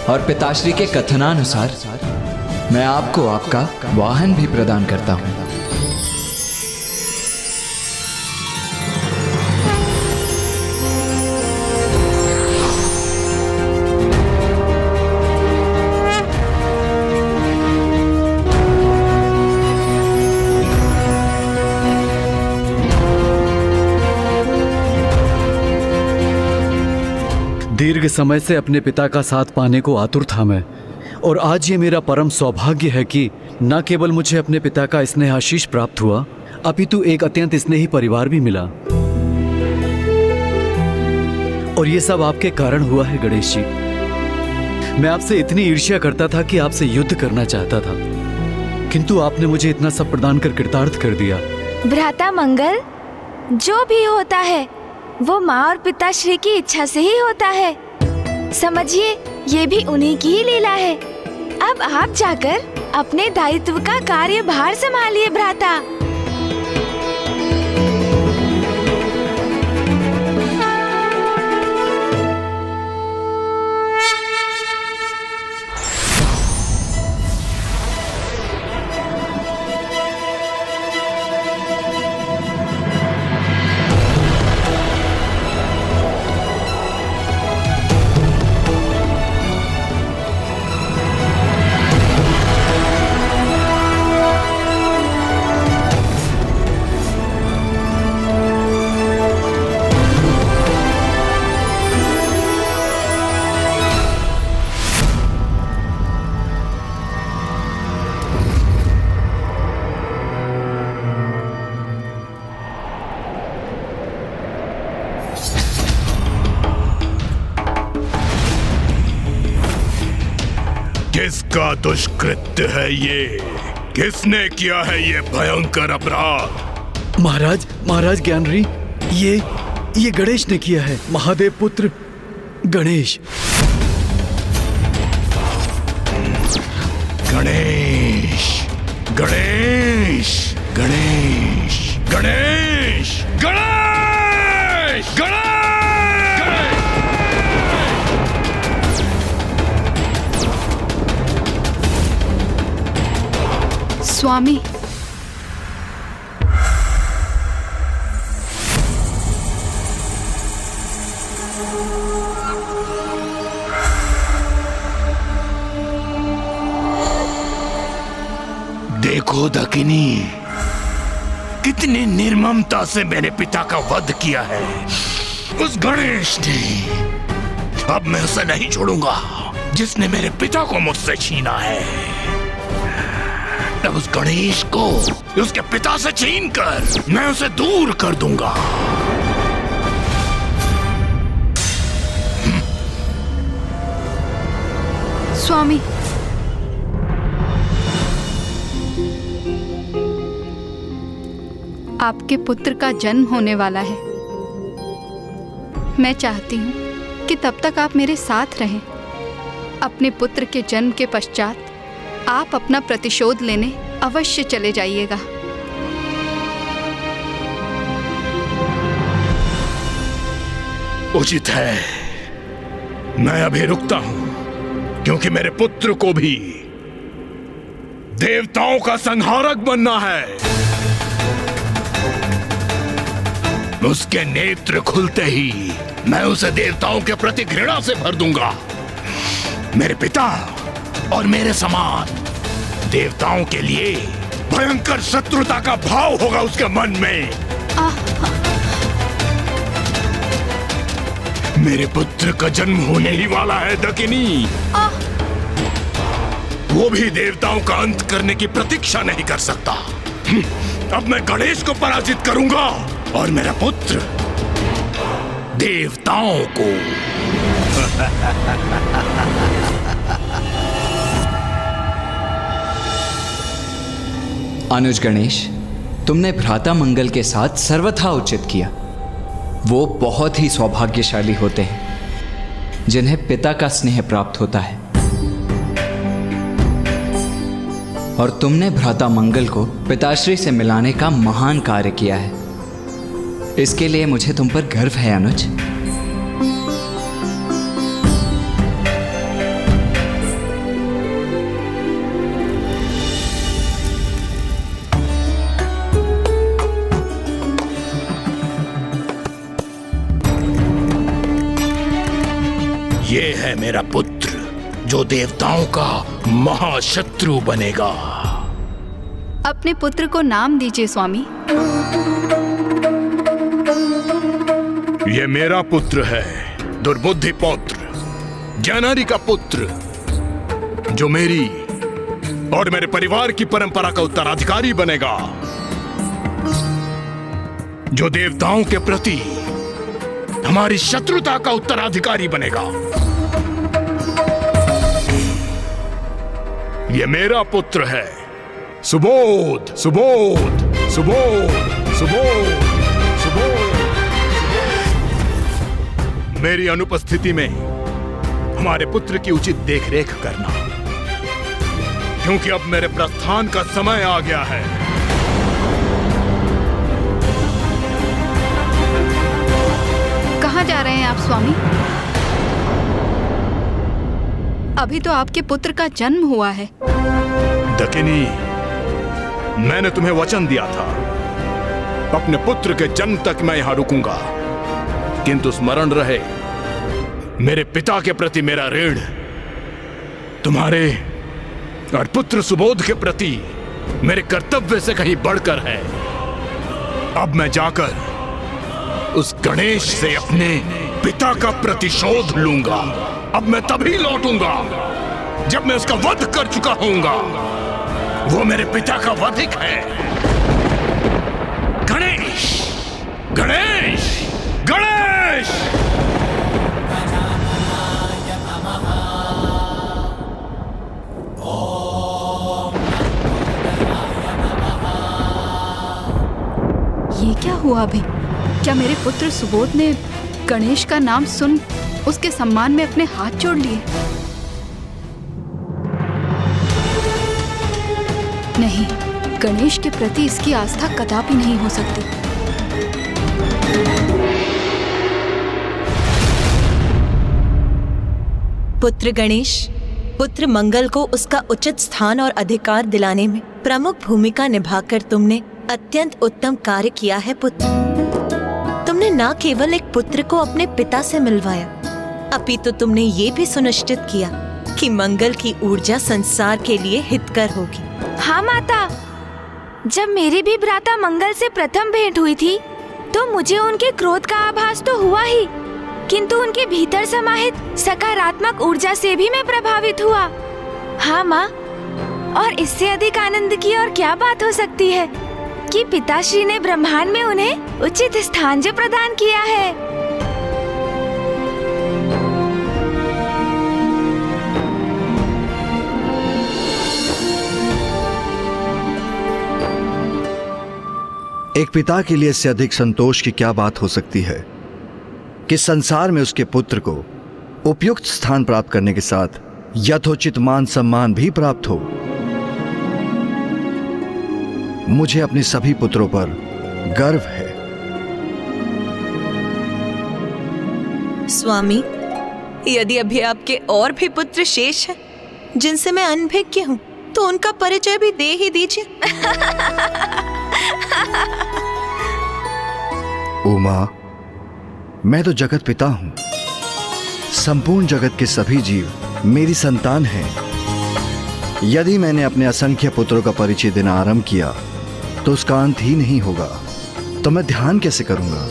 और पिताश्री के कथनानुसार मैं आपको आपका वाहन भी प्रदान करता हूं। दीर्घ समय से अपने पिता का साथ पाने को आतुर था मैं, और आज ये मेरा परम सौभाग्य है कि न केवल मुझे अपने पिता का स्नेह आशीष प्राप्त हुआ, अपितु एक अत्यंत स्नेही परिवार भी मिला। और ये सब आपके कारण हुआ है गणेश जी। मैं आपसे इतनी ईर्ष्या करता था कि आपसे युद्ध करना चाहता था, किंतु आपने मुझे इतना सब प्रदान कर कृतार्थ कर दिया। भ्राता मंगल, जो भी होता है वो माँ और पिताश्री की इच्छा से ही होता है। समझिए, ये भी उन्हीं की ही लीला है। अब आप जाकर अपने दायित्व का कार्यभार संभालिए भ्राता। किसका दुष्कृत्य है ये? किसने किया है ये भयंकर अपराध? महाराज ज्ञानरी, ये गणेश ने किया है। महादेव पुत्र गणेश। गणेश गणेश गणेश गणेश गणेश गणेश। स्वामी, देखो दकिनी, कितनी निर्ममता से मेरे पिता का वध किया है उस गणेश ने। अब मैं उसे नहीं छोड़ूंगा जिसने मेरे पिता को मुझसे छीना है। तब उस गणेश को उसके पिता से छीनकर मैं उसे दूर कर दूंगा। स्वामी, आपके पुत्र का जन्म होने वाला है। मैं चाहती हूँ कि तब तक आप मेरे साथ रहें। अपने पुत्र के जन्म के पश्चात आप अपना प्रतिशोध लेने अवश्य चले जाइएगा। उचित है, मैं अभी रुकता हूं, क्योंकि मेरे पुत्र को भी देवताओं का संहारक बनना है। उसके नेत्र खुलते ही मैं उसे देवताओं के प्रति घृणा से भर दूंगा। मेरे पिता और मेरे समान देवताओं के लिए भयंकर शत्रुता का भाव होगा उसके मन में। मेरे पुत्र का जन्म होने ही वाला है दकिनी। वो भी देवताओं का अंत करने की प्रतीक्षा नहीं कर सकता। अब मैं गणेश को पराजित करूंगा और मेरा पुत्र देवताओं को। अनुज गणेश, तुमने भ्राता मंगल के साथ सर्वथा उचित किया। वो बहुत ही सौभाग्यशाली होते हैं जिन्हें पिता का स्नेह प्राप्त होता है, और तुमने भ्राता मंगल को पिताश्री से मिलाने का महान कार्य किया है। इसके लिए मुझे तुम पर गर्व है अनुज। ये है मेरा पुत्र जो देवताओं का महाशत्रु बनेगा। अपने पुत्र को नाम दीजिए स्वामी। ये मेरा पुत्र है दुर्बुद्धि पुत्र, जानरी का पुत्र, जो मेरी और मेरे परिवार की परंपरा का उत्तराधिकारी बनेगा, जो देवताओं के प्रति हमारी शत्रुता का उत्तराधिकारी बनेगा। ये मेरा पुत्र है, सुबोध, सुबोध, सुबोध, सुबोध, सुबोध। मेरी अनुपस्थिति में हमारे पुत्र की उचित देखरेख करना, क्योंकि अब मेरे प्रस्थान का समय आ गया है। कहाँ जा रहे हैं आप स्वामी? अभी तो आपके पुत्र का जन्म हुआ है। दकिनी, मैंने तुम्हें वचन दिया था, अपने पुत्र के जन्म तक मैं यहां रुकूंगा, किंतु स्मरण रहे, मेरे पिता के प्रति मेरा ऋण तुम्हारे और पुत्र सुबोध के प्रति मेरे कर्तव्य से कहीं बढ़कर है। अब मैं जाकर उस गणेश से अपने पिता का प्रतिशोध लूंगा। अब मैं तभी लौटूंगा जब मैं उसका वध कर चुका होऊंगा। वो मेरे पिता का वधिक है। गणेश, गणेश, गणेश! ये क्या हुआ अभी? क्या मेरे पुत्र सुबोध ने गणेश का नाम सुन उसके सम्मान में अपने हाथ जोड़ लिए? नहीं, गणेश के प्रति इसकी आस्था कदापि नहीं हो सकती। पुत्र गणेश, पुत्र मंगल को उसका उचित स्थान और अधिकार दिलाने में प्रमुख भूमिका निभाकर तुमने अत्यंत उत्तम कार्य किया है पुत्र। तुमने न केवल एक पुत्र को अपने पिता से मिलवाया, अपितु तुमने ये भी सुनिश्चित किया कि मंगल की ऊर्जा संसार के लिए हितकर होगी। हाँ माता, जब मेरी भी भ्राता मंगल से प्रथम भेंट हुई थी तो मुझे उनके क्रोध का आभास तो हुआ ही, किंतु उनके भीतर समाहित सकारात्मक ऊर्जा से भी मैं प्रभावित हुआ। हाँ माँ, और इससे अधिक आनंद की और क्या बात हो सकती है कि पिताश्री ने ब्रह्मांड में उन्हें उचित स्थान जो प्रदान किया है। एक पिता के लिए इससे अधिक संतोष की क्या बात हो सकती है कि संसार में उसके पुत्र को उपयुक्त स्थान प्राप्त करने के साथ यथोचित मान सम्मान भी प्राप्त हो। मुझे अपने सभी पुत्रों पर गर्व है। स्वामी, यदि अभी आपके और भी पुत्र शेष हैं जिनसे मैं अनभिज्ञ हूँ, तो उनका परिचय भी दे ही दीजिए। उमा, मैं तो जगत पिता हूं। संपूर्ण जगत के सभी जीव मेरी संतान हैं। यदि मैंने अपने असंख्य पुत्रों का परिचय देना आरंभ किया तो उसका अंत ही नहीं होगा, तो मैं ध्यान कैसे करूंगा?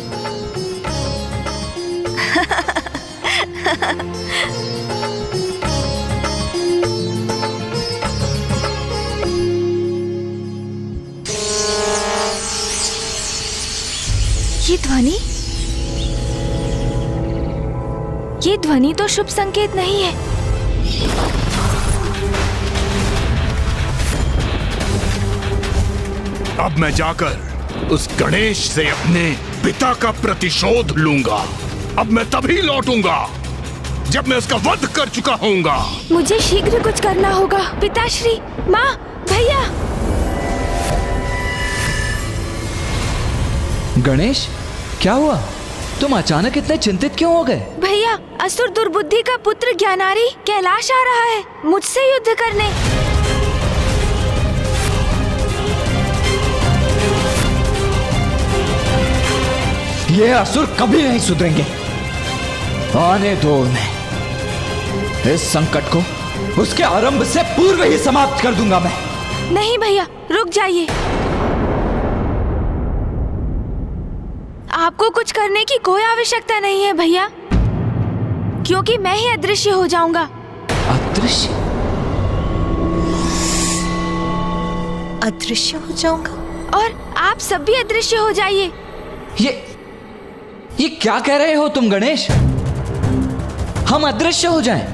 ये ध्वनि तो शुभ संकेत नहीं है। अब मैं जाकर उस गणेश से अपने पिता का प्रतिशोध लूंगा। अब मैं तभी लौटूंगा जब मैं उसका वध कर चुका होऊंगा। मुझे शीघ्र कुछ करना होगा। पिताश्री, माँ, भैया। गणेश, क्या हुआ? तुम अचानक इतने चिंतित क्यों हो गए? भैया, असुर दुर्बुद्धि का पुत्र ज्ञानारी कैलाश आ रहा है मुझसे युद्ध करने। ये असुर कभी नहीं सुधरेंगे। आने दो उन्हें। इस संकट को उसके आरंभ से पूर्व ही समाप्त कर दूंगा मैं। नहीं भैया, रुक जाइए। आपको कुछ करने की कोई आवश्यकता नहीं है भैया। क्योंकि मैं ही अदृश्य हो जाऊंगा। अदृश्य? अदृश्य हो जाऊंगा? और आप सब भी अदृश्य हो जाइए। ये क्या कह रहे हो तुम गणेश? हम अदृश्य हो जाएं,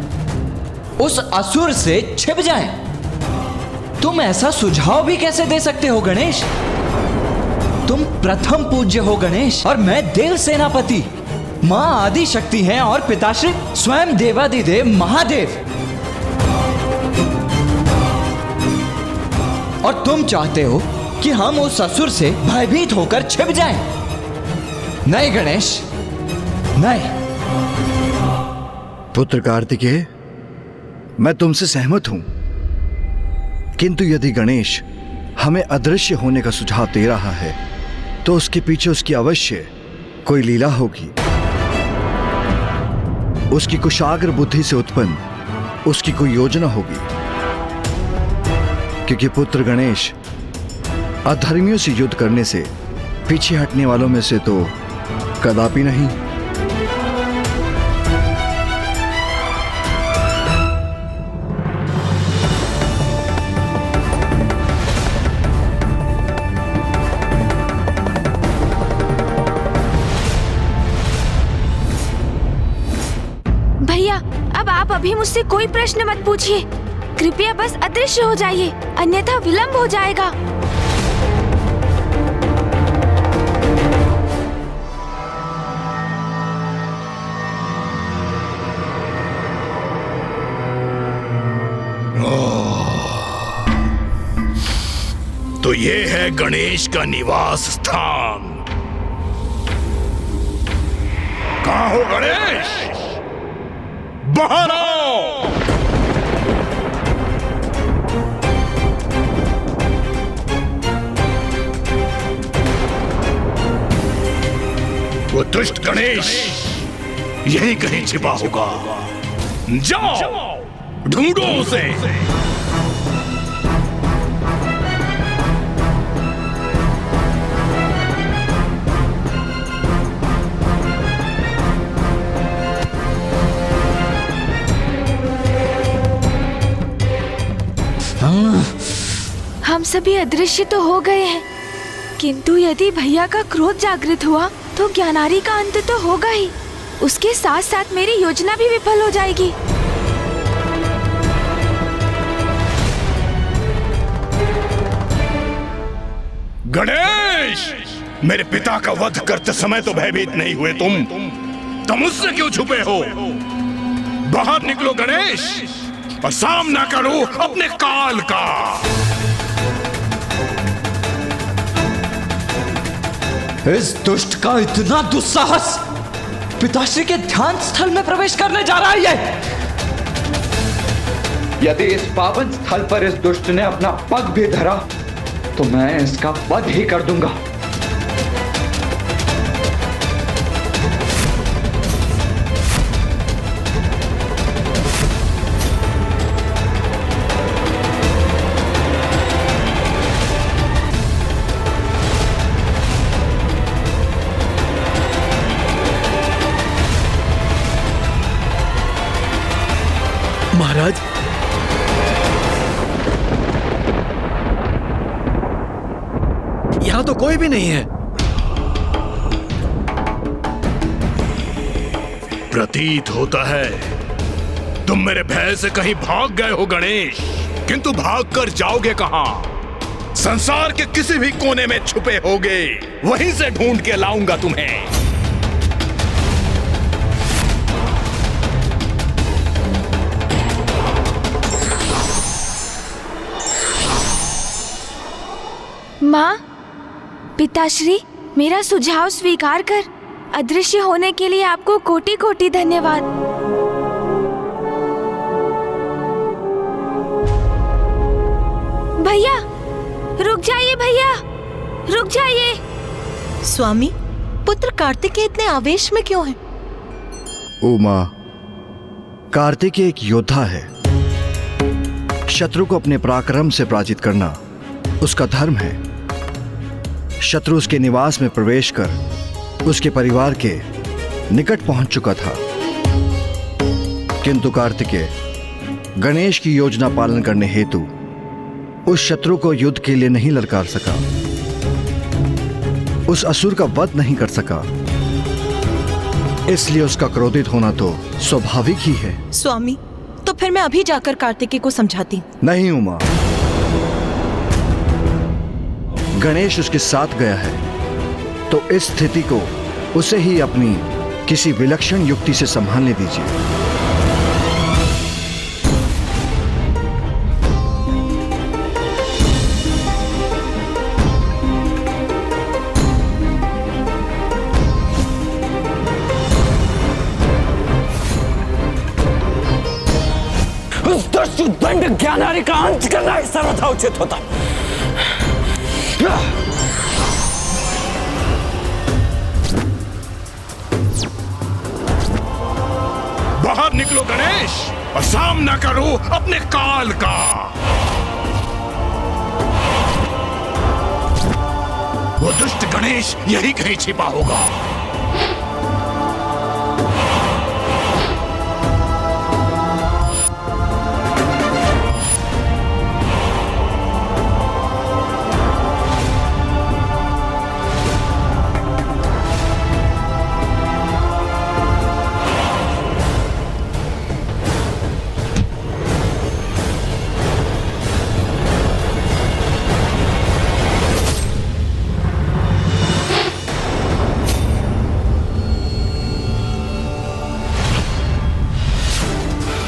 उस असुर से छिप जाएं? तुम ऐसा सुझाव भी कैसे दे सकते हो गणेश? तुम प्रथम पूज्य हो गणेश, और मैं देव सेनापति। मां आदि शक्ति हैं और पिताश्री स्वयं देवादिदेव महादेव। और तुम चाहते हो कि हम उस असुर से भयभीत होकर छिप जाएं? नहीं गणेश, नहीं। पुत्र कार्तिकेय, मैं तुमसे सहमत हूं, किंतु यदि गणेश हमें अदृश्य होने का सुझाव दे रहा है तो उसके पीछे उसकी अवश्य कोई लीला होगी। उसकी कुशाग्र बुद्धि से उत्पन्न उसकी कोई योजना होगी, क्योंकि पुत्र गणेश अधर्मियों से युद्ध करने से पीछे हटने वालों में से तो कदापि नहीं। भैया, अब आप अभी मुझसे कोई प्रश्न मत पूछिए। कृपया बस अदृश्य हो जाइए, अन्यथा विलंब हो जाएगा। तो ये है गणेश का निवास स्थान। कहाँ हो गणेश? बाहर आओ। वो दुष्ट गणेश यहीं कहीं छिपा होगा। जाओ ढूंढो उसे। हम सभी अदृश्य तो हो गए हैं, किंतु यदि भैया का क्रोध जागृत हुआ तो ज्ञानारी का अंत तो होगा ही। उसके साथ साथ मेरी योजना भी विफल हो जाएगी। गणेश, मेरे पिता का वध करते समय तो भयभीत नहीं हुए तुम मुझसे क्यों छुपे हो? बाहर निकलो गणेश और सामना करो अपने काल का। इस दुष्ट का इतना दुस्साहस पिताश्री के ध्यान स्थल में प्रवेश करने जा रहा है। यदि इस पावन स्थल पर इस दुष्ट ने अपना पग भी धरा तो मैं इसका वध ही कर दूंगा। महाराज, यहां तो कोई भी नहीं है। प्रतीत होता है तुम मेरे भय से कहीं भाग गए हो गणेश, किंतु भाग कर जाओगे कहां? संसार के किसी भी कोने में छुपे होगे, वहीं से ढूंढ के लाऊंगा तुम्हें। माँ, पिताश्री, मेरा सुझाव स्वीकार कर अदृश्य होने के लिए आपको कोटि कोटि धन्यवाद। भैया, रुक जाइए भैया, रुक जाइए। स्वामी, पुत्र कार्तिकेय इतने आवेश में क्यों है? उमा, कार्तिकेय एक योद्धा है। शत्रु को अपने पराक्रम से पराजित करना उसका धर्म है। शत्रु उसके निवास में प्रवेश कर उसके परिवार के निकट पहुंच चुका था। किंतु कार्तिकेय, गणेश की योजना पालन करने हेतु उस शत्रु को युद्ध के लिए नहीं ललकार सका, उस असुर का वध नहीं कर सका, इसलिए उसका क्रोधित होना तो स्वाभाविक ही है। स्वामी, तो फिर मैं अभी जाकर कार्तिकेय को समझाती हूँ। नहीं उमा, गणेश उसके साथ गया है तो इस स्थिति को उसे ही अपनी किसी विलक्षण युक्ति से संभालने दीजिए। दंड ज्ञानारी का अंत करना ही सर्वथा उचित होता। बाहर निकलो गणेश और सामना करो अपने काल का। वो दुष्ट गणेश यही कहीं छिपा होगा।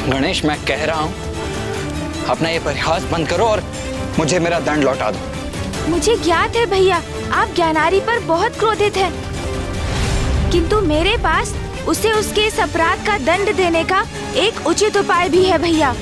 गणेश, मैं कह रहा हूं अपना ये परिहास बंद करो और मुझे मेरा दंड लौटा दो। मुझे ज्ञात है भैया, आप ज्ञानारी पर बहुत क्रोधित हैं, किंतु मेरे पास उसे उसके इस अपराध का दंड देने का एक उचित उपाय भी है भैया।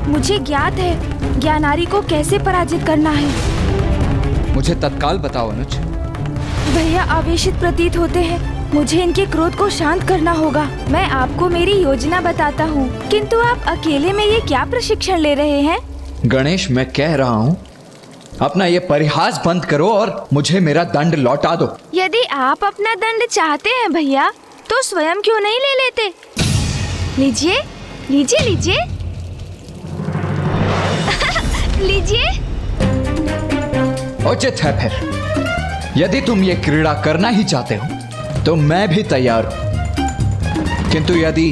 मुझे ज्ञात है ज्ञानारी को कैसे पराजित करना है। मुझे तत्काल बताओ अनुज। भैया आवेशित प्रतीत होते हैं, मुझे इनके क्रोध को शांत करना होगा। मैं आपको मेरी योजना बताता हूँ, किंतु आप अकेले में ये क्या प्रशिक्षण ले रहे हैं? गणेश, मैं कह रहा हूँ अपना ये परिहास बंद करो और मुझे मेरा दंड लौटा दो। यदि आप अपना दंड चाहते हैं भैया, तो स्वयं क्यों नहीं ले लेते? लीजिए लीजिए लीजिए लीजिए। उचित है फिर। यदि तुम ये क्रीड़ा करना ही चाहते हो तो मैं भी तैयार हूं, किंतु यदि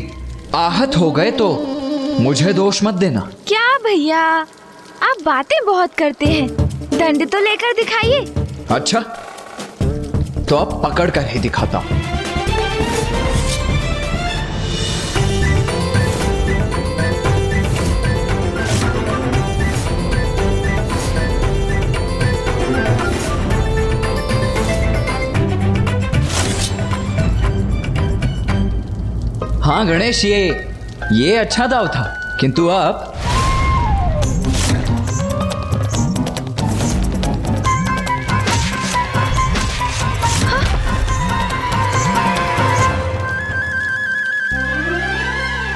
आहत हो गए तो मुझे दोष मत देना। क्या भैया, आप बातें बहुत करते हैं, दंड तो लेकर दिखाइए। अच्छा, तो अब पकड़ कर ही दिखाता हूं। हाँ गणेश, ये अच्छा दाव था, किंतु अब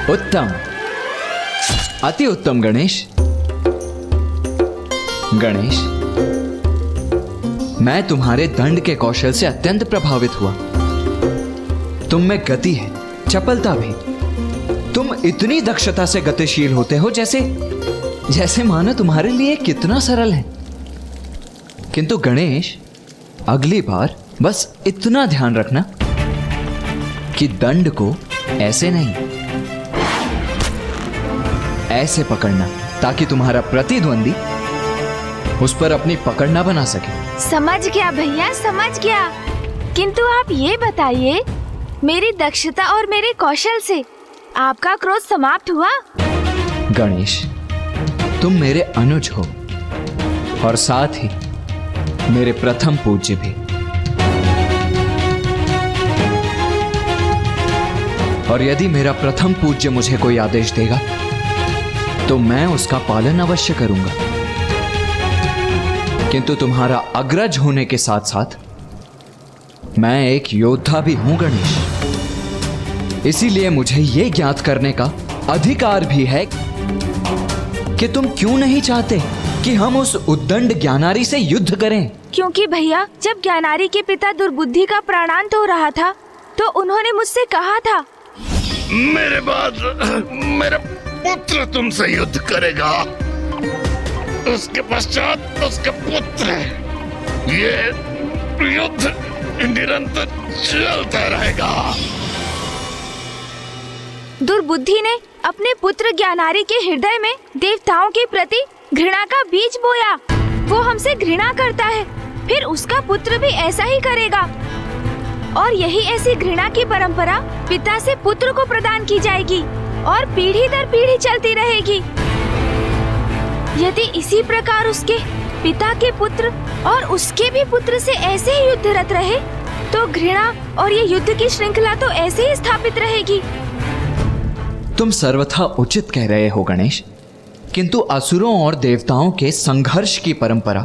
उत्तम, अति उत्तम गणेश। गणेश, मैं तुम्हारे दंड के कौशल से अत्यंत प्रभावित हुआ। तुम में गति है, चपलता भी। तुम इतनी दक्षता से गतिशील होते हो जैसे मानो तुम्हारे लिए कितना सरल है। किंतु गणेश, अगली बार बस इतना ध्यान रखना कि दंड को ऐसे नहीं, ऐसे पकड़ना, ताकि तुम्हारा प्रतिद्वंदी उस पर अपनी पकड़ ना बना सके। समझ गया भैया, समझ गया। किंतु आप ये बताइए, मेरी दक्षता और मेरे कौशल से आपका क्रोध समाप्त हुआ? गणेश, तुम मेरे अनुज हो और साथ ही मेरे प्रथम पूज्य भी। और यदि मेरा प्रथम पूज्य मुझे कोई आदेश देगा तो मैं उसका पालन अवश्य करूंगा। किंतु तुम्हारा अग्रज होने के साथ साथ मैं एक योद्धा भी हूं गणेश। इसीलिए मुझे यह ज्ञात करने का अधिकार भी है कि तुम क्यों नहीं चाहते कि हम उस उद्दंड ज्ञानारी से युद्ध करें। क्योंकि भैया, जब ज्ञानारी के पिता दुर्बुद्धि का प्राणांत हो रहा था तो उन्होंने मुझसे कहा था, मेरे बाद मेरा पुत्र तुमसे युद्ध करेगा, उसके पश्चात उसका पुत्र। ये युद्ध निरंतर चलता रहेगा। दुर्बुद्धि ने अपने पुत्र ज्ञानारी के हृदय में देवताओं के प्रति घृणा का बीज बोया। वो हमसे घृणा करता है, फिर उसका पुत्र भी ऐसा ही करेगा और यही ऐसी घृणा की परंपरा पिता से पुत्र को प्रदान की जाएगी और पीढ़ी दर पीढ़ी चलती रहेगी। यदि इसी प्रकार उसके पिता के पुत्र और उसके भी पुत्र से ऐसे ही युद्धरत रहे तो घृणा और ये युद्ध की श्रृंखला तो ऐसे ही स्थापित रहेगी। तुम सर्वथा उचित कह रहे हो गणेश, किंतु असुरों और देवताओं के संघर्ष की परंपरा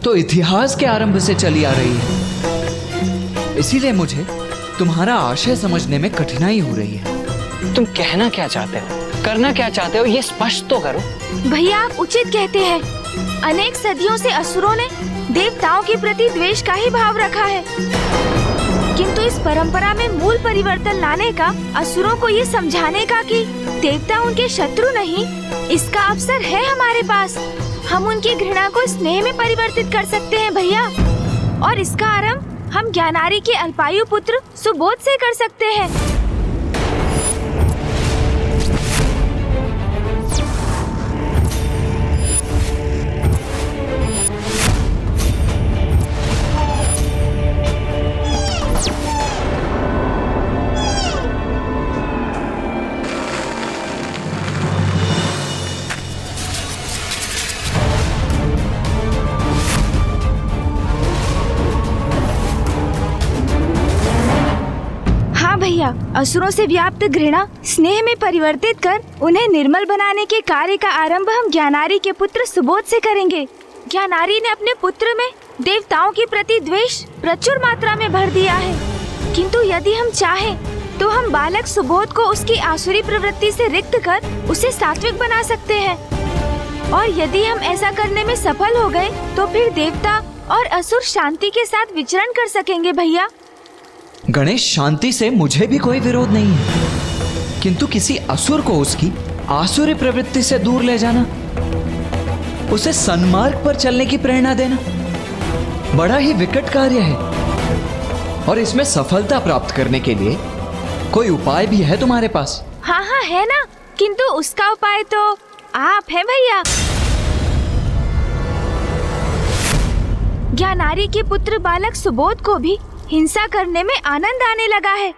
तो इतिहास के आरंभ से चली आ रही है। इसीलिए मुझे तुम्हारा आशय समझने में कठिनाई हो रही है। तुम कहना क्या चाहते हो, करना क्या चाहते हो, ये स्पष्ट तो करो। भैया, आप उचित कहते हैं। अनेक सदियों से असुरों ने देवताओं के प्रति द्वेष का ही भाव रखा है, किंतु इस परंपरा में मूल परिवर्तन लाने का, असुरों को ये समझाने का कि देवता उनके शत्रु नहीं, इसका अवसर है हमारे पास। हम उनकी घृणा को स्नेह में परिवर्तित कर सकते हैं भैया, और इसका आरंभ हम ज्ञानारी के अल्पायु पुत्र सुबोध से कर सकते हैं। असुरों से व्याप्त घृणा स्नेह में परिवर्तित कर उन्हें निर्मल बनाने के कार्य का आरंभ हम ज्ञानारी के पुत्र सुबोध से करेंगे। ज्ञानारी ने अपने पुत्र में देवताओं के प्रति द्वेष प्रचुर मात्रा में भर दिया है, किंतु यदि हम चाहें तो हम बालक सुबोध को उसकी आसुरी प्रवृत्ति से रिक्त कर उसे सात्विक बना सकते हैं। और यदि हम ऐसा करने में सफल हो गए तो फिर देवता और असुर शांति के साथ विचरण कर सकेंगे भैया। गणेश, शांति से मुझे भी कोई विरोध नहीं है, किंतु किसी असुर को उसकी आसुरी प्रवृत्ति से दूर ले जाना, उसे सन्मार्ग पर चलने की प्रेरणा देना बड़ा ही विकट कार्य है। और इसमें सफलता प्राप्त करने के लिए कोई उपाय भी है तुम्हारे पास? हाँ हाँ है ना, किंतु उसका उपाय तो आप हैं भैया। ज्ञानारी के पुत्र बालक सुबोध को भी हिंसा करने में आनंद आने लगा है।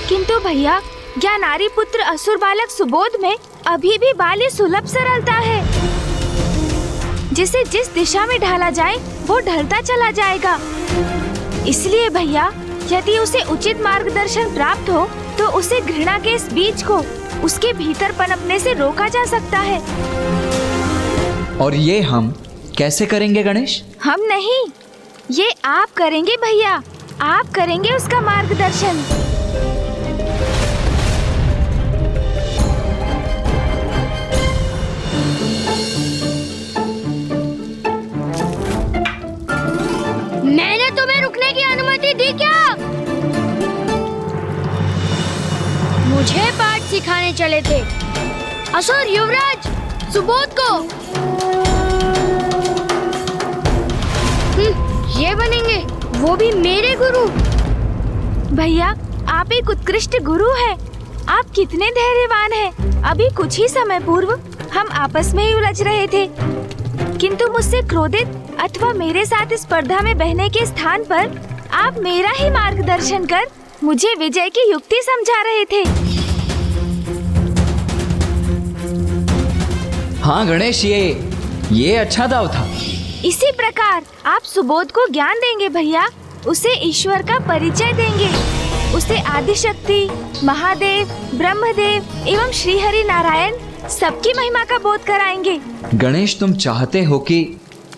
किंतु भैया, ज्ञानारी पुत्र असुर बालक सुबोध में अभी भी बाल्य सुलभ सरलता है, जिसे जिस दिशा में ढाला जाए वो ढलता चला जाएगा। इसलिए भैया, यदि उसे उचित मार्गदर्शन प्राप्त हो तो उसे घृणा के इस बीज को उसके भीतर पनपने से रोका जा सकता है। और ये हम कैसे करेंगे गणेश? हम नहीं, ये आप करेंगे भैया, आप करेंगे उसका मार्गदर्शन। मैंने तुम्हें रुकने की अनुमति दी क्या? मुझे पाठ सिखाने चले थे असुर युवराज सुबोध को। ये बनेंगे वो भी मेरे गुरु। भैया, आप एक उत्कृष्ट गुरु हैं। आप कितने धैर्यवान हैं। अभी कुछ ही समय पूर्व हम आपस में ही उलझ रहे थे, किंतु मुझसे क्रोधित अथवा मेरे साथ स्पर्धा में बहने के स्थान पर आप मेरा ही मार्गदर्शन कर मुझे विजय की युक्ति समझा रहे थे। हाँ गणेश, ये अच्छा दाव था। इसी प्रकार आप सुबोध को ज्ञान देंगे भैया, उसे ईश्वर का परिचय देंगे, उसे आदिशक्ति, महादेव, ब्रह्मदेव एवं श्री हरि नारायण सबकी महिमा का बोध कराएंगे। गणेश, तुम चाहते हो कि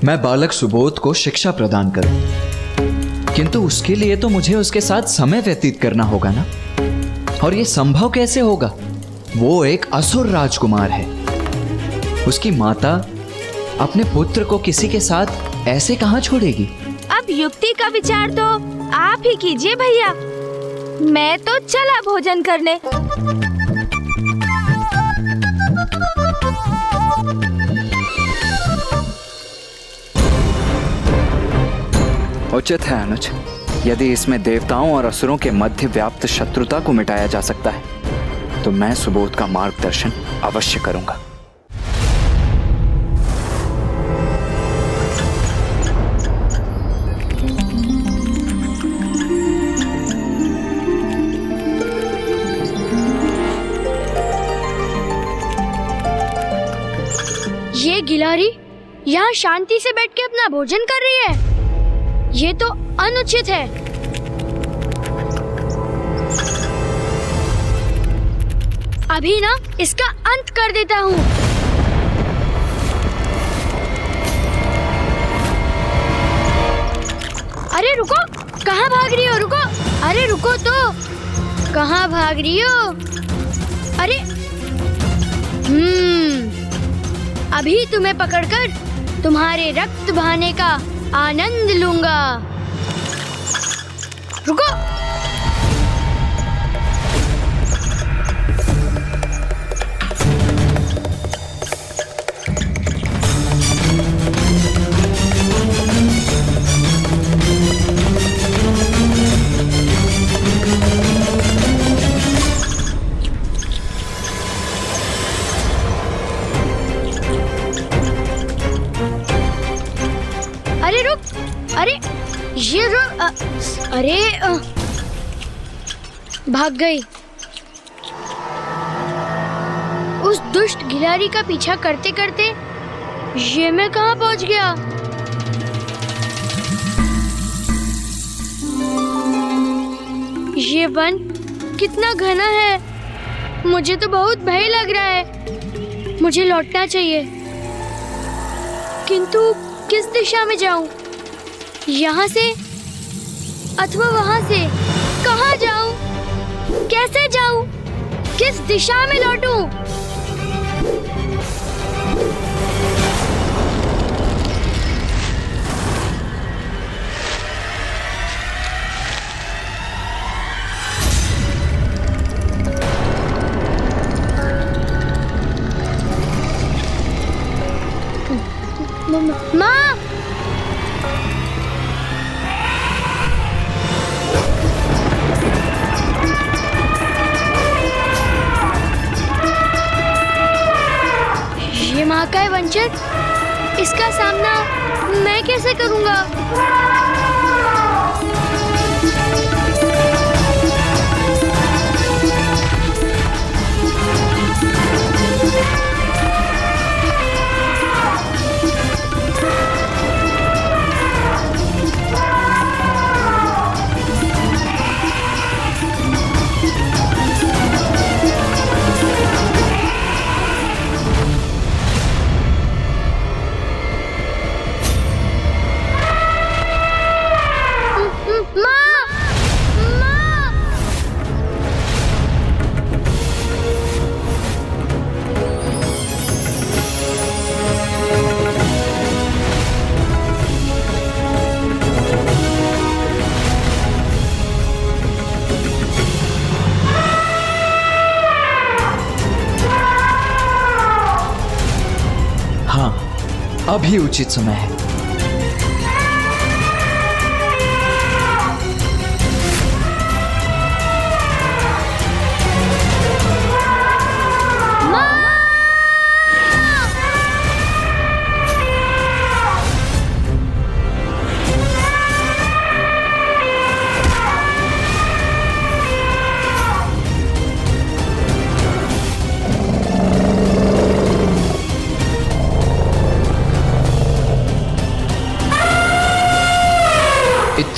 मैं बालक सुबोध को शिक्षा प्रदान करूं, किंतु उसके लिए तो मुझे उसके साथ समय व्यतीत करना होगा ना। और ये संभव कैसे होगा? वो एक असुर राजकुमार है। उसकी माता अपने पुत्र को किसी के साथ ऐसे कहां छोड़ेगी? अब युक्ति का विचार तो आप ही कीजिए भैया, मैं तो चला भोजन करने। उचित है अनुज। यदि इसमें देवताओं और असुरों के मध्य व्याप्त शत्रुता को मिटाया जा सकता है तो मैं सुबोध का मार्गदर्शन अवश्य करूंगा। ये गिलारी यहाँ शांति से बैठ के अपना भोजन कर रही है, ये तो अनुचित है। अभी ना इसका अंत कर देता हूँ। अरे रुको, कहाँ भाग रही हो? रुको, अरे रुको तो, कहाँ भाग रही हो? अरे अभी तुम्हें पकड़कर तुम्हारे रक्त बहाने का आनंद लूंगा। रुको। अरे रुक, अरे ये अरे भाग गई। उस दुष्ट गिलारी का पीछा करते करते ये मैं कहाँ पहुँच गया? ये वन कितना घना है, मुझे तो बहुत भय लग रहा है। मुझे लौटना चाहिए, किंतु किस दिशा में जाऊं? यहाँ से अथवा वहाँ से? कहाँ जाऊं? कैसे जाऊं? किस दिशा में लौटूं? माँ! ये माँ का है वंचित, इसका सामना मैं कैसे करूँगा? अभी उचित समय है।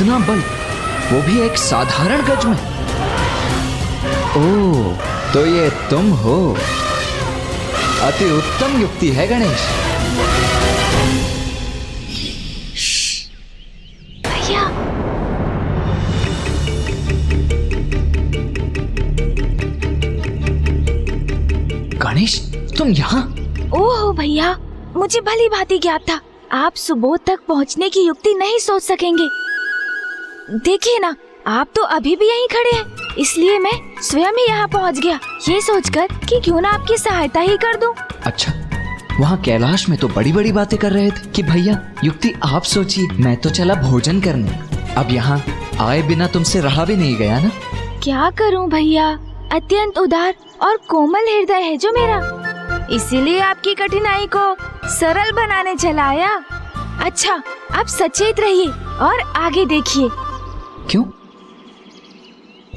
इतना बल, वो भी एक साधारण गज में। ओह, तो ये तुम हो। अति उत्तम युक्ति है गणेश। भैया, गणेश, तुम यहाँ? ओह भैया, मुझे भली भांति ज्ञात था आप सुबोध तक पहुँचने की युक्ति नहीं सोच सकेंगे। देखिए ना, आप तो अभी भी यहीं खड़े हैं, इसलिए मैं स्वयं ही यहाँ पहुँच गया, ये सोचकर कि क्यों ना आपकी सहायता ही कर दूं। अच्छा, वहाँ कैलाश में तो बड़ी बड़ी बातें कर रहे थे कि भैया युक्ति आप सोचिए, मैं तो चला भोजन करने। अब यहाँ आए बिना तुमसे रहा भी नहीं गया ना। क्या करूं भैया, अत्यंत उदार और कोमल हृदय है जो मेरा, इसीलिए आपकी कठिनाई को सरल बनाने चला आया। अच्छा, आप सचेत रहिए और आगे देखिए। क्यों?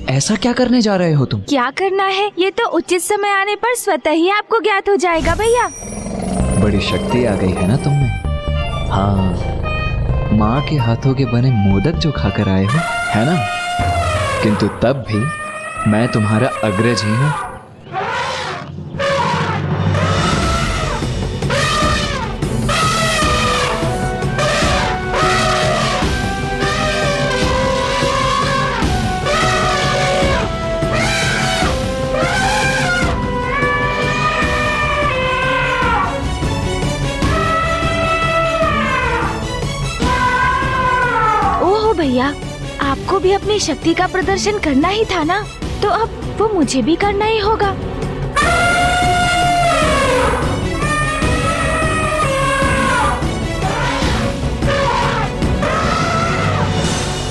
ऐसा क्या करने जा रहे हो तुम? क्या करना है ये तो उचित समय आने पर स्वतः ही आपको ज्ञात हो जाएगा भैया। बड़ी शक्ति आ गई है ना तुम में। हाँ, माँ के हाथों के बने मोदक जो खाकर आए हो, है ना? किंतु तब भी मैं तुम्हारा अग्रज ही हूँ। भैया, आपको भी अपनी शक्ति का प्रदर्शन करना ही था ना, तो अब वो मुझे भी करना ही होगा।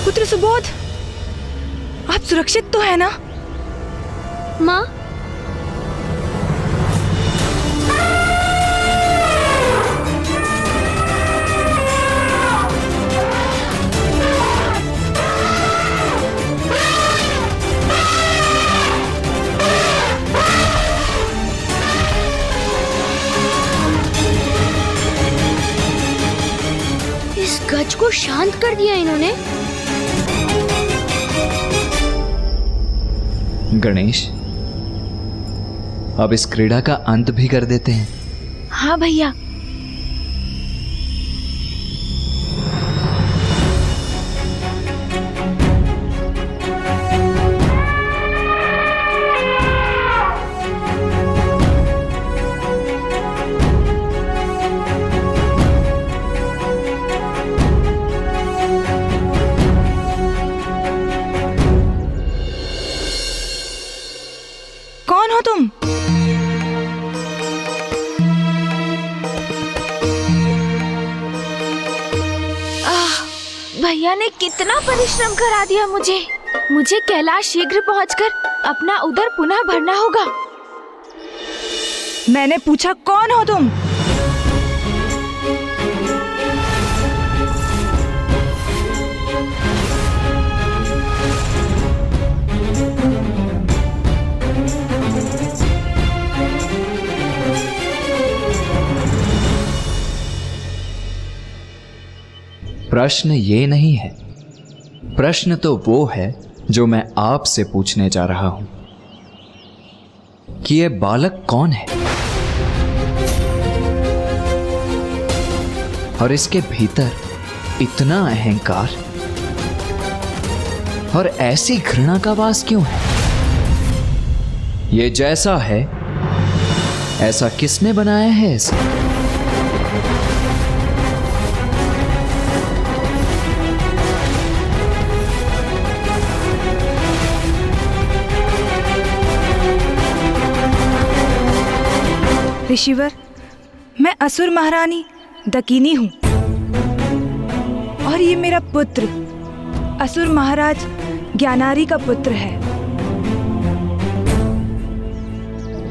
पुत्र सुबोध, आप सुरक्षित तो है ना? माँ, गज को शांत कर दिया इन्होंने। गणेश, अब इस क्रीड़ा का अंत भी कर देते हैं। हाँ भैया। कौन हो तुम? भैया ने कितना परिश्रम करा दिया मुझे कैलाश शीघ्र पहुंचकर अपना उदर पुनः भरना होगा। मैंने पूछा कौन हो तुम? प्रश्न ये नहीं है, प्रश्न तो वो है जो मैं आपसे पूछने जा रहा हूं कि ये बालक कौन है और इसके भीतर इतना अहंकार और ऐसी घृणा का वास क्यों है? ये जैसा है ऐसा किसने बनाया है इसे? ऋषिवर, मैं असुर महारानी दकिनी हूँ और ये मेरा पुत्र असुर महाराज ज्ञानारी का पुत्र है।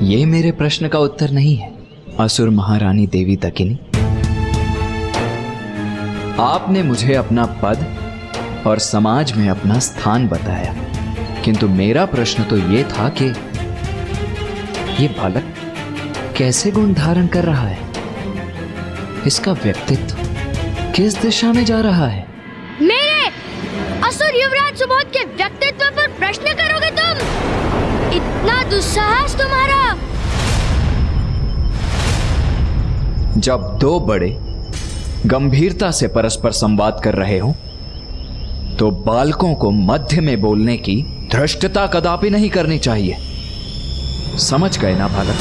ये मेरे प्रश्न का उत्तर नहीं है, असुर महारानी देवी दकिनी। आपने मुझे अपना पद और समाज में अपना स्थान बताया, किंतु मेरा प्रश्न तो ये था कि ये बालक कैसे गुण धारण कर रहा है, इसका व्यक्तित्व किस दिशा में जा रहा है? मेरे असुर युवराज सुबोध के व्यक्तित्व पर प्रश्न करोगे तुम? इतना दुस्साहस तुम्हारा? जब दो बड़े गंभीरता से परस्पर संवाद कर रहे हो तो बालकों को मध्य में बोलने की धृष्टता कदापि नहीं करनी चाहिए। समझ गए ना बालक?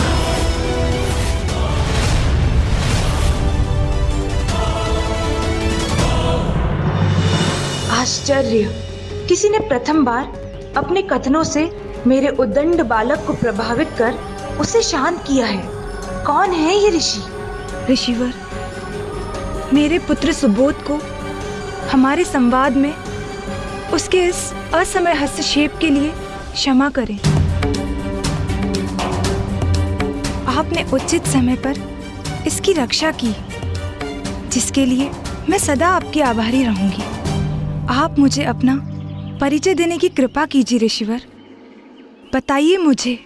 आश्चर्य! किसी ने प्रथम बार अपने कथनों से मेरे उद्दंड बालक को प्रभावित कर उसे शांत किया है। कौन है ये ऋषि? ऋषिवर, मेरे पुत्र सुबोध को हमारे संवाद में उसके इस असमय हस्तक्षेप के लिए क्षमा करें। आपने उचित समय पर इसकी रक्षा की, जिसके लिए मैं सदा आपकी आभारी रहूंगी। आप मुझे अपना परिचय देने की कृपा कीजिए ऋषिवर। बताइए मुझे,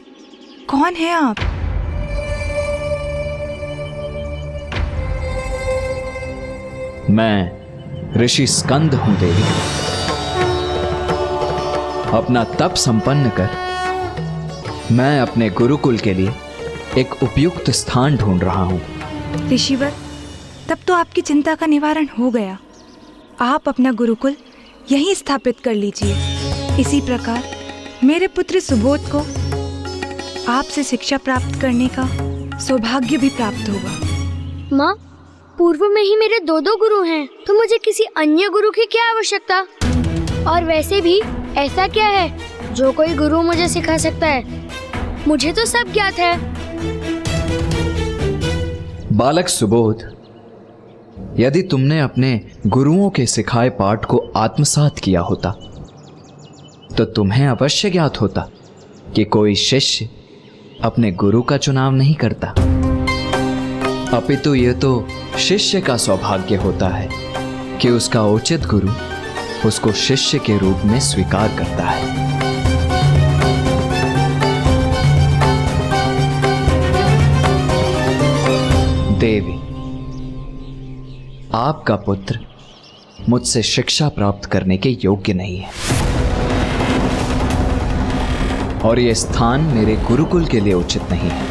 कौन है आप? मैं ऋषि स्कंद हूं देवी। अपना तप संपन्न कर मैं अपने गुरुकुल के लिए एक उपयुक्त स्थान ढूंढ रहा हूं। ऋषिवर, तब तो आपकी चिंता का निवारण हो गया। आप अपना गुरुकुल यहीं स्थापित कर लीजिए। इसी प्रकार मेरे पुत्र सुबोध को आपसे शिक्षा प्राप्त करने का सौभाग्य भी प्राप्त होगा। माँ, पूर्व में ही मेरे दो गुरु हैं, तो मुझे किसी अन्य गुरु की क्या आवश्यकता? और वैसे भी ऐसा क्या है जो कोई गुरु मुझे सिखा सकता है? मुझे तो सब ज्ञात है। बालक सुबोध, यदि तुमने अपने गुरुओं के सिखाए पाठ को आत्मसात किया होता तो तुम्हें अवश्य ज्ञात होता कि कोई शिष्य अपने गुरु का चुनाव नहीं करता, अपितु ये तो शिष्य का सौभाग्य होता है कि उसका उचित गुरु उसको शिष्य के रूप में स्वीकार करता है। देवी, आपका पुत्र मुझसे शिक्षा प्राप्त करने के योग्य नहीं है और यह स्थान मेरे गुरुकुल के लिए उचित नहीं है।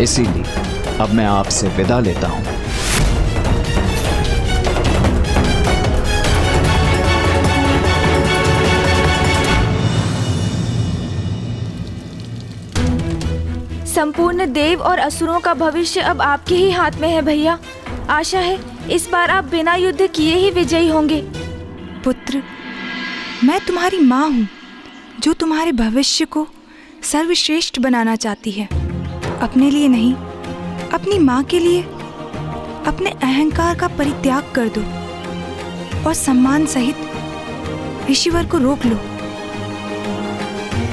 इसीलिए अब मैं आपसे विदा लेता हूं। संपूर्ण देव और असुरों का भविष्य अब आपके ही हाथ में है भैया। आशा है इस बार आप बिना युद्ध किए ही विजयी होंगे। पुत्र, मैं तुम्हारी माँ हूँ जो तुम्हारे भविष्य को सर्वश्रेष्ठ बनाना चाहती है। अपने लिए नहीं, अपनी माँ के लिए अपने अहंकार का परित्याग कर दो और सम्मान सहित ऋषिवर को रोक लो।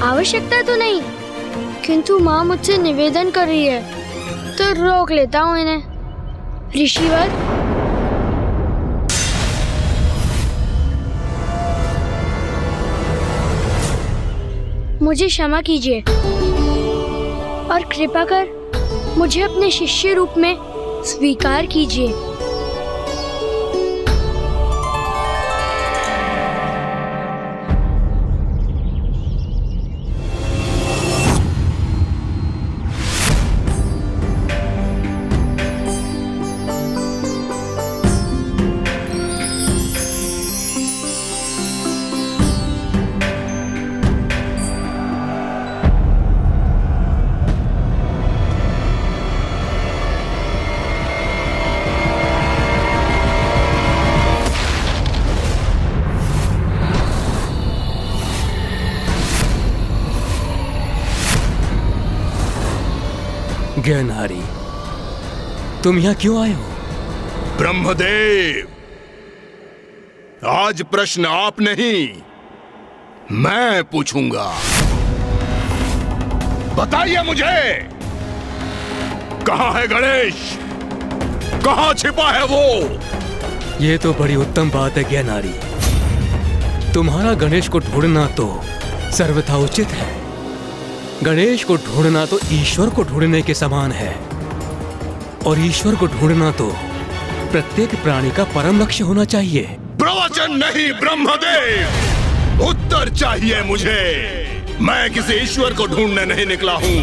आवश्यकता तो नहीं, किंतु माँ मुझसे निवेदन कर रही है तो रोक लेता हूँ इन्हें। ऋषिवर, मुझे क्षमा कीजिए और कृपा कर मुझे अपने शिष्य रूप में स्वीकार कीजिए। ज्ञानहारी, तुम यहाँ क्यों आए हो? ब्रह्मदेव, आज प्रश्न आप नहीं मैं पूछूंगा। बताइए मुझे, कहां है गणेश? कहां छिपा है वो? ये तो बड़ी उत्तम बात है ज्ञानहारी। तुम्हारा गणेश को ढूंढना तो सर्वथा उचित है। गणेश को ढूंढना तो ईश्वर को ढूंढने के समान है और ईश्वर को ढूंढना तो प्रत्येक प्राणी का परम लक्ष्य होना चाहिए। प्रवचन नहीं ब्रह्मदेव, उत्तर चाहिए मुझे। मैं किसी ईश्वर को ढूंढने नहीं निकला हूं,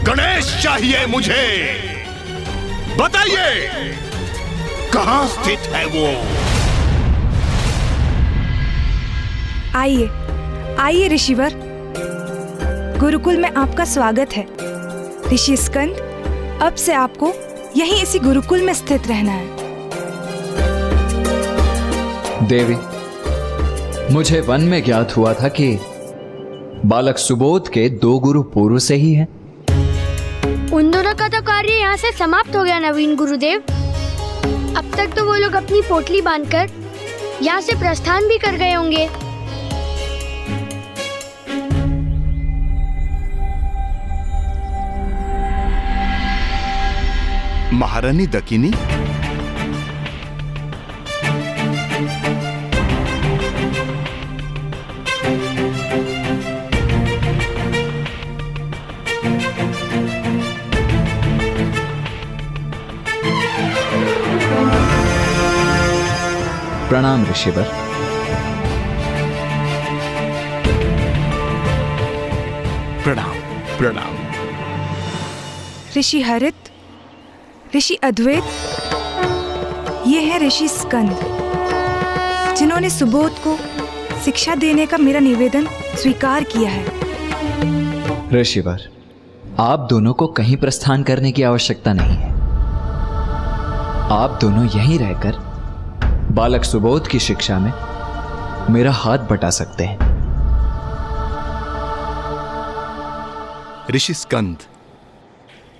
गणेश चाहिए मुझे। बताइए कहां स्थित है वो? आइए आइए ऋषिवर, गुरुकुल में आपका स्वागत है। ऋषि स्कंद, अब से आपको यहीं इसी गुरुकुल में स्थित रहना है। देवी, मुझे वन में ज्ञात हुआ था कि बालक सुबोध के 2 गुरु पूर्व से ही हैं। उन दोनों का तो कार्य यहाँ से समाप्त हो गया नवीन गुरुदेव। अब तक तो वो लोग अपनी पोटली बांधकर यहाँ से प्रस्थान भी कर गए होंगे। महारानी दकिनी, प्रणाम ऋषिवर। प्रणाम प्रणाम। ऋषि हरित, ऋषि अद्वैत, ये है ऋषि स्कंद, जिन्होंने सुबोध को शिक्षा देने का मेरा निवेदन स्वीकार किया है। ऋषिवर, आप दोनों को कहीं प्रस्थान करने की आवश्यकता नहीं है। आप दोनों यहीं रहकर बालक सुबोध की शिक्षा में मेरा हाथ बटा सकते हैं। ऋषि स्कंद,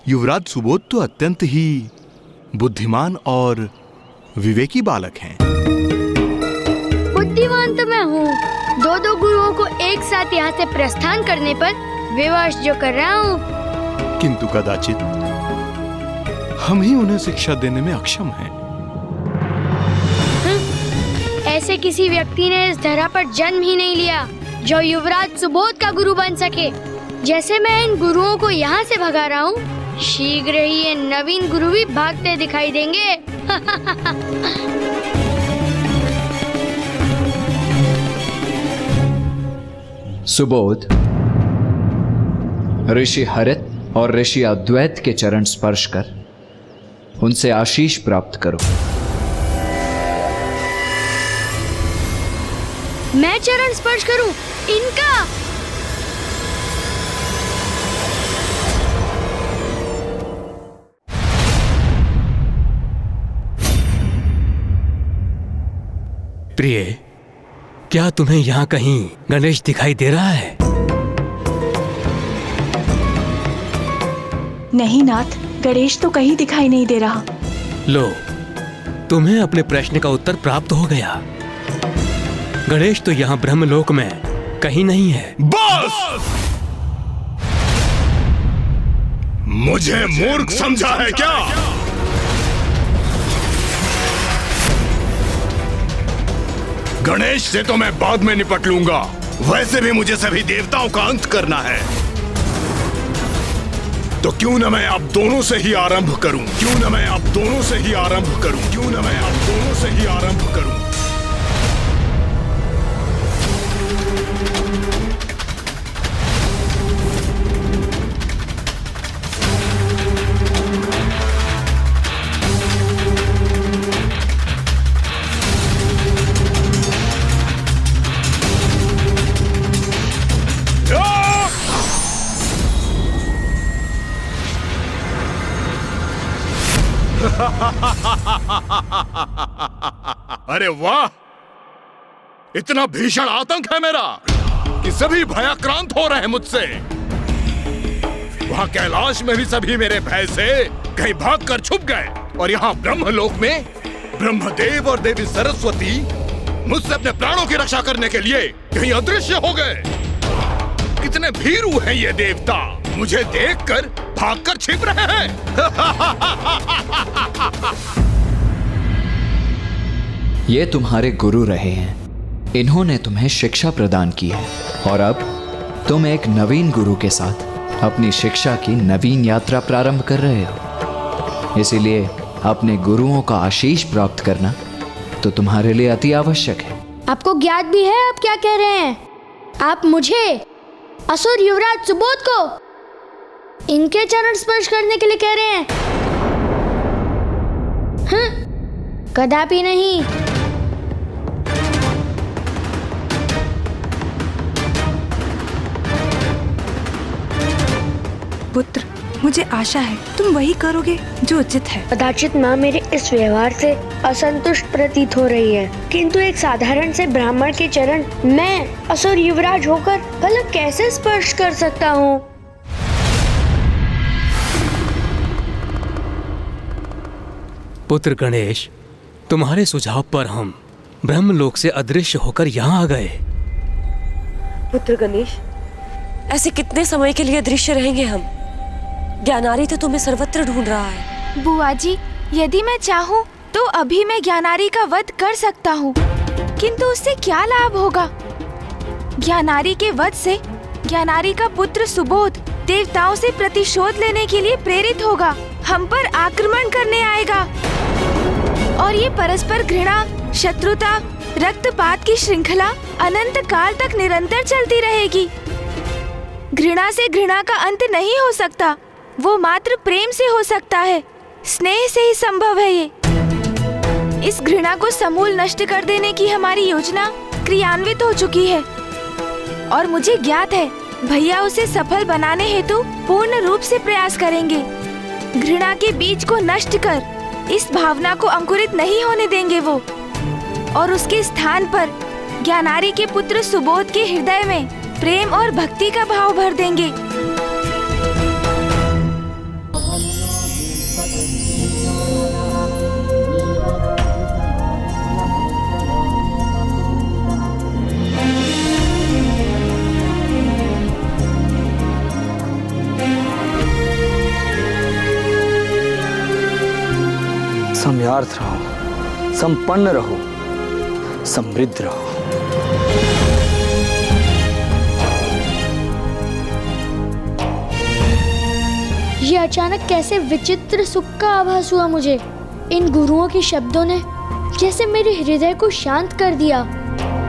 युवराज सुबोध तो अत्यंत ही बुद्धिमान और विवेकी बालक हैं। बुद्धिमान तो मैं हूँ। 2 गुरुओं को एक साथ यहाँ से प्रस्थान करने पर विवश जो कर रहा हूँ। किंतु कदाचित हम ही उन्हें शिक्षा देने में अक्षम हैं। ऐसे किसी व्यक्ति ने इस धरा पर जन्म ही नहीं लिया जो युवराज सुबोध का गुरु बन सके। जैसे मैं इन गुरुओं को यहाँ से भगा रहा हूँ, शीघ्र ही ये नवीन गुरु भी भागते दिखाई देंगे। सुबोध, ऋषि हरित और ऋषि अद्वैत के चरण स्पर्श कर उनसे आशीष प्राप्त करो। मैं चरण स्पर्श करूं इनका? प्रिय, क्या तुम्हें यहाँ कहीं गणेश दिखाई दे रहा है? नहीं नाथ, गणेश तो कहीं दिखाई नहीं दे रहा। लो, तुम्हें अपने प्रश्न का उत्तर प्राप्त हो गया। गणेश तो यहाँ ब्रह्मलोक में कहीं नहीं है। बस! मुझे मूर्ख समझा है क्या? गणेश से तो मैं बाद में निपट लूंगा। वैसे भी मुझे सभी देवताओं का अंत करना है। तो क्यों न मैं आप दोनों से ही आरंभ करूं? क्यों न मैं आप दोनों से ही आरंभ करूं? क्यों न मैं आप दोनों से ही आरंभ करूं? अरे वाह! इतना भीषण आतंक है मेरा कि सभी भयाक्रांत हो रहे हैं मुझसे। वहां कैलाश में भी सभी मेरे भय से कहीं भागकर छुप गए, और यहाँ ब्रह्मलोक में ब्रह्मदेव और देवी सरस्वती मुझसे अपने प्राणों की रक्षा करने के लिए कहीं अदृश्य हो गए। कितने भीरू हैं ये देवता, मुझे देखकर भागकर छिप रहे हैं। ये तुम्हारे गुरु रहे हैं, इन्होंने तुम्हें शिक्षा प्रदान की है, और अब तुम एक नवीन गुरु के साथ अपनी शिक्षा की नवीन यात्रा प्रारंभ कर रहे हो। इसीलिए अपने गुरुओं का आशीष प्राप्त करना तो तुम्हारे लिए अति आवश्यक है। आपको ज्ञात भी है आप क्या कह रहे हैं? आप मुझे, असुर युवराज सुबोध को, इनके चरण स्पर्श करने के लिए कह रहे हैं? कदापि नहीं। पुत्र, मुझे आशा है तुम वही करोगे जो उचित है। कदाचित माँ मेरे इस व्यवहार से असंतुष्ट प्रतीत हो रही है, किंतु एक साधारण से ब्राह्मण के चरण मैं असुर युवराज होकर भला कैसे स्पर्श कर सकता हूँ? पुत्र गणेश, तुम्हारे सुझाव पर हम ब्रह्मलोक से अदृश्य होकर यहाँ आ गए। पुत्र गणेश, ऐसे कितने समय के लिए अदृश्य रहेंगे हम? ज्ञानारी तो तुम्हें सर्वत्र ढूंढ रहा है। बुआ जी, यदि मैं चाहूँ तो अभी मैं ज्ञानारी का वध कर सकता हूँ, किंतु उससे क्या लाभ होगा? ज्ञानारी के वध से ज्ञानारी का पुत्र सुबोध देवताओं से प्रतिशोध लेने के लिए प्रेरित होगा, हम पर आक्रमण करने आएगा और ये परस्पर घृणा, शत्रुता, रक्तपात की श्रृंखला अनंत काल तक निरंतर चलती रहेगी। घृणा से घृणा का अंत नहीं हो सकता, वो मात्र प्रेम से हो सकता है, स्नेह से ही संभव है ये। इस घृणा को समूल नष्ट कर देने की हमारी योजना क्रियान्वित हो चुकी है और मुझे ज्ञात है भैया उसे सफल बनाने हेतु पूर्ण रूप से प्रयास करेंगे। घृणा के बीज को नष्ट कर इस भावना को अंकुरित नहीं होने देंगे वो, और उसके स्थान पर ज्ञानारी के पुत्र सुबोध के हृदय में प्रेम और भक्ति का भाव भर देंगे। समयार्थ रहो, संपन्न रहो, समृद्ध रहो। ये अचानक कैसे विचित्र सुख का आभास हुआ मुझे। इन गुरुओं के शब्दों ने जैसे मेरे हृदय को शांत कर दिया।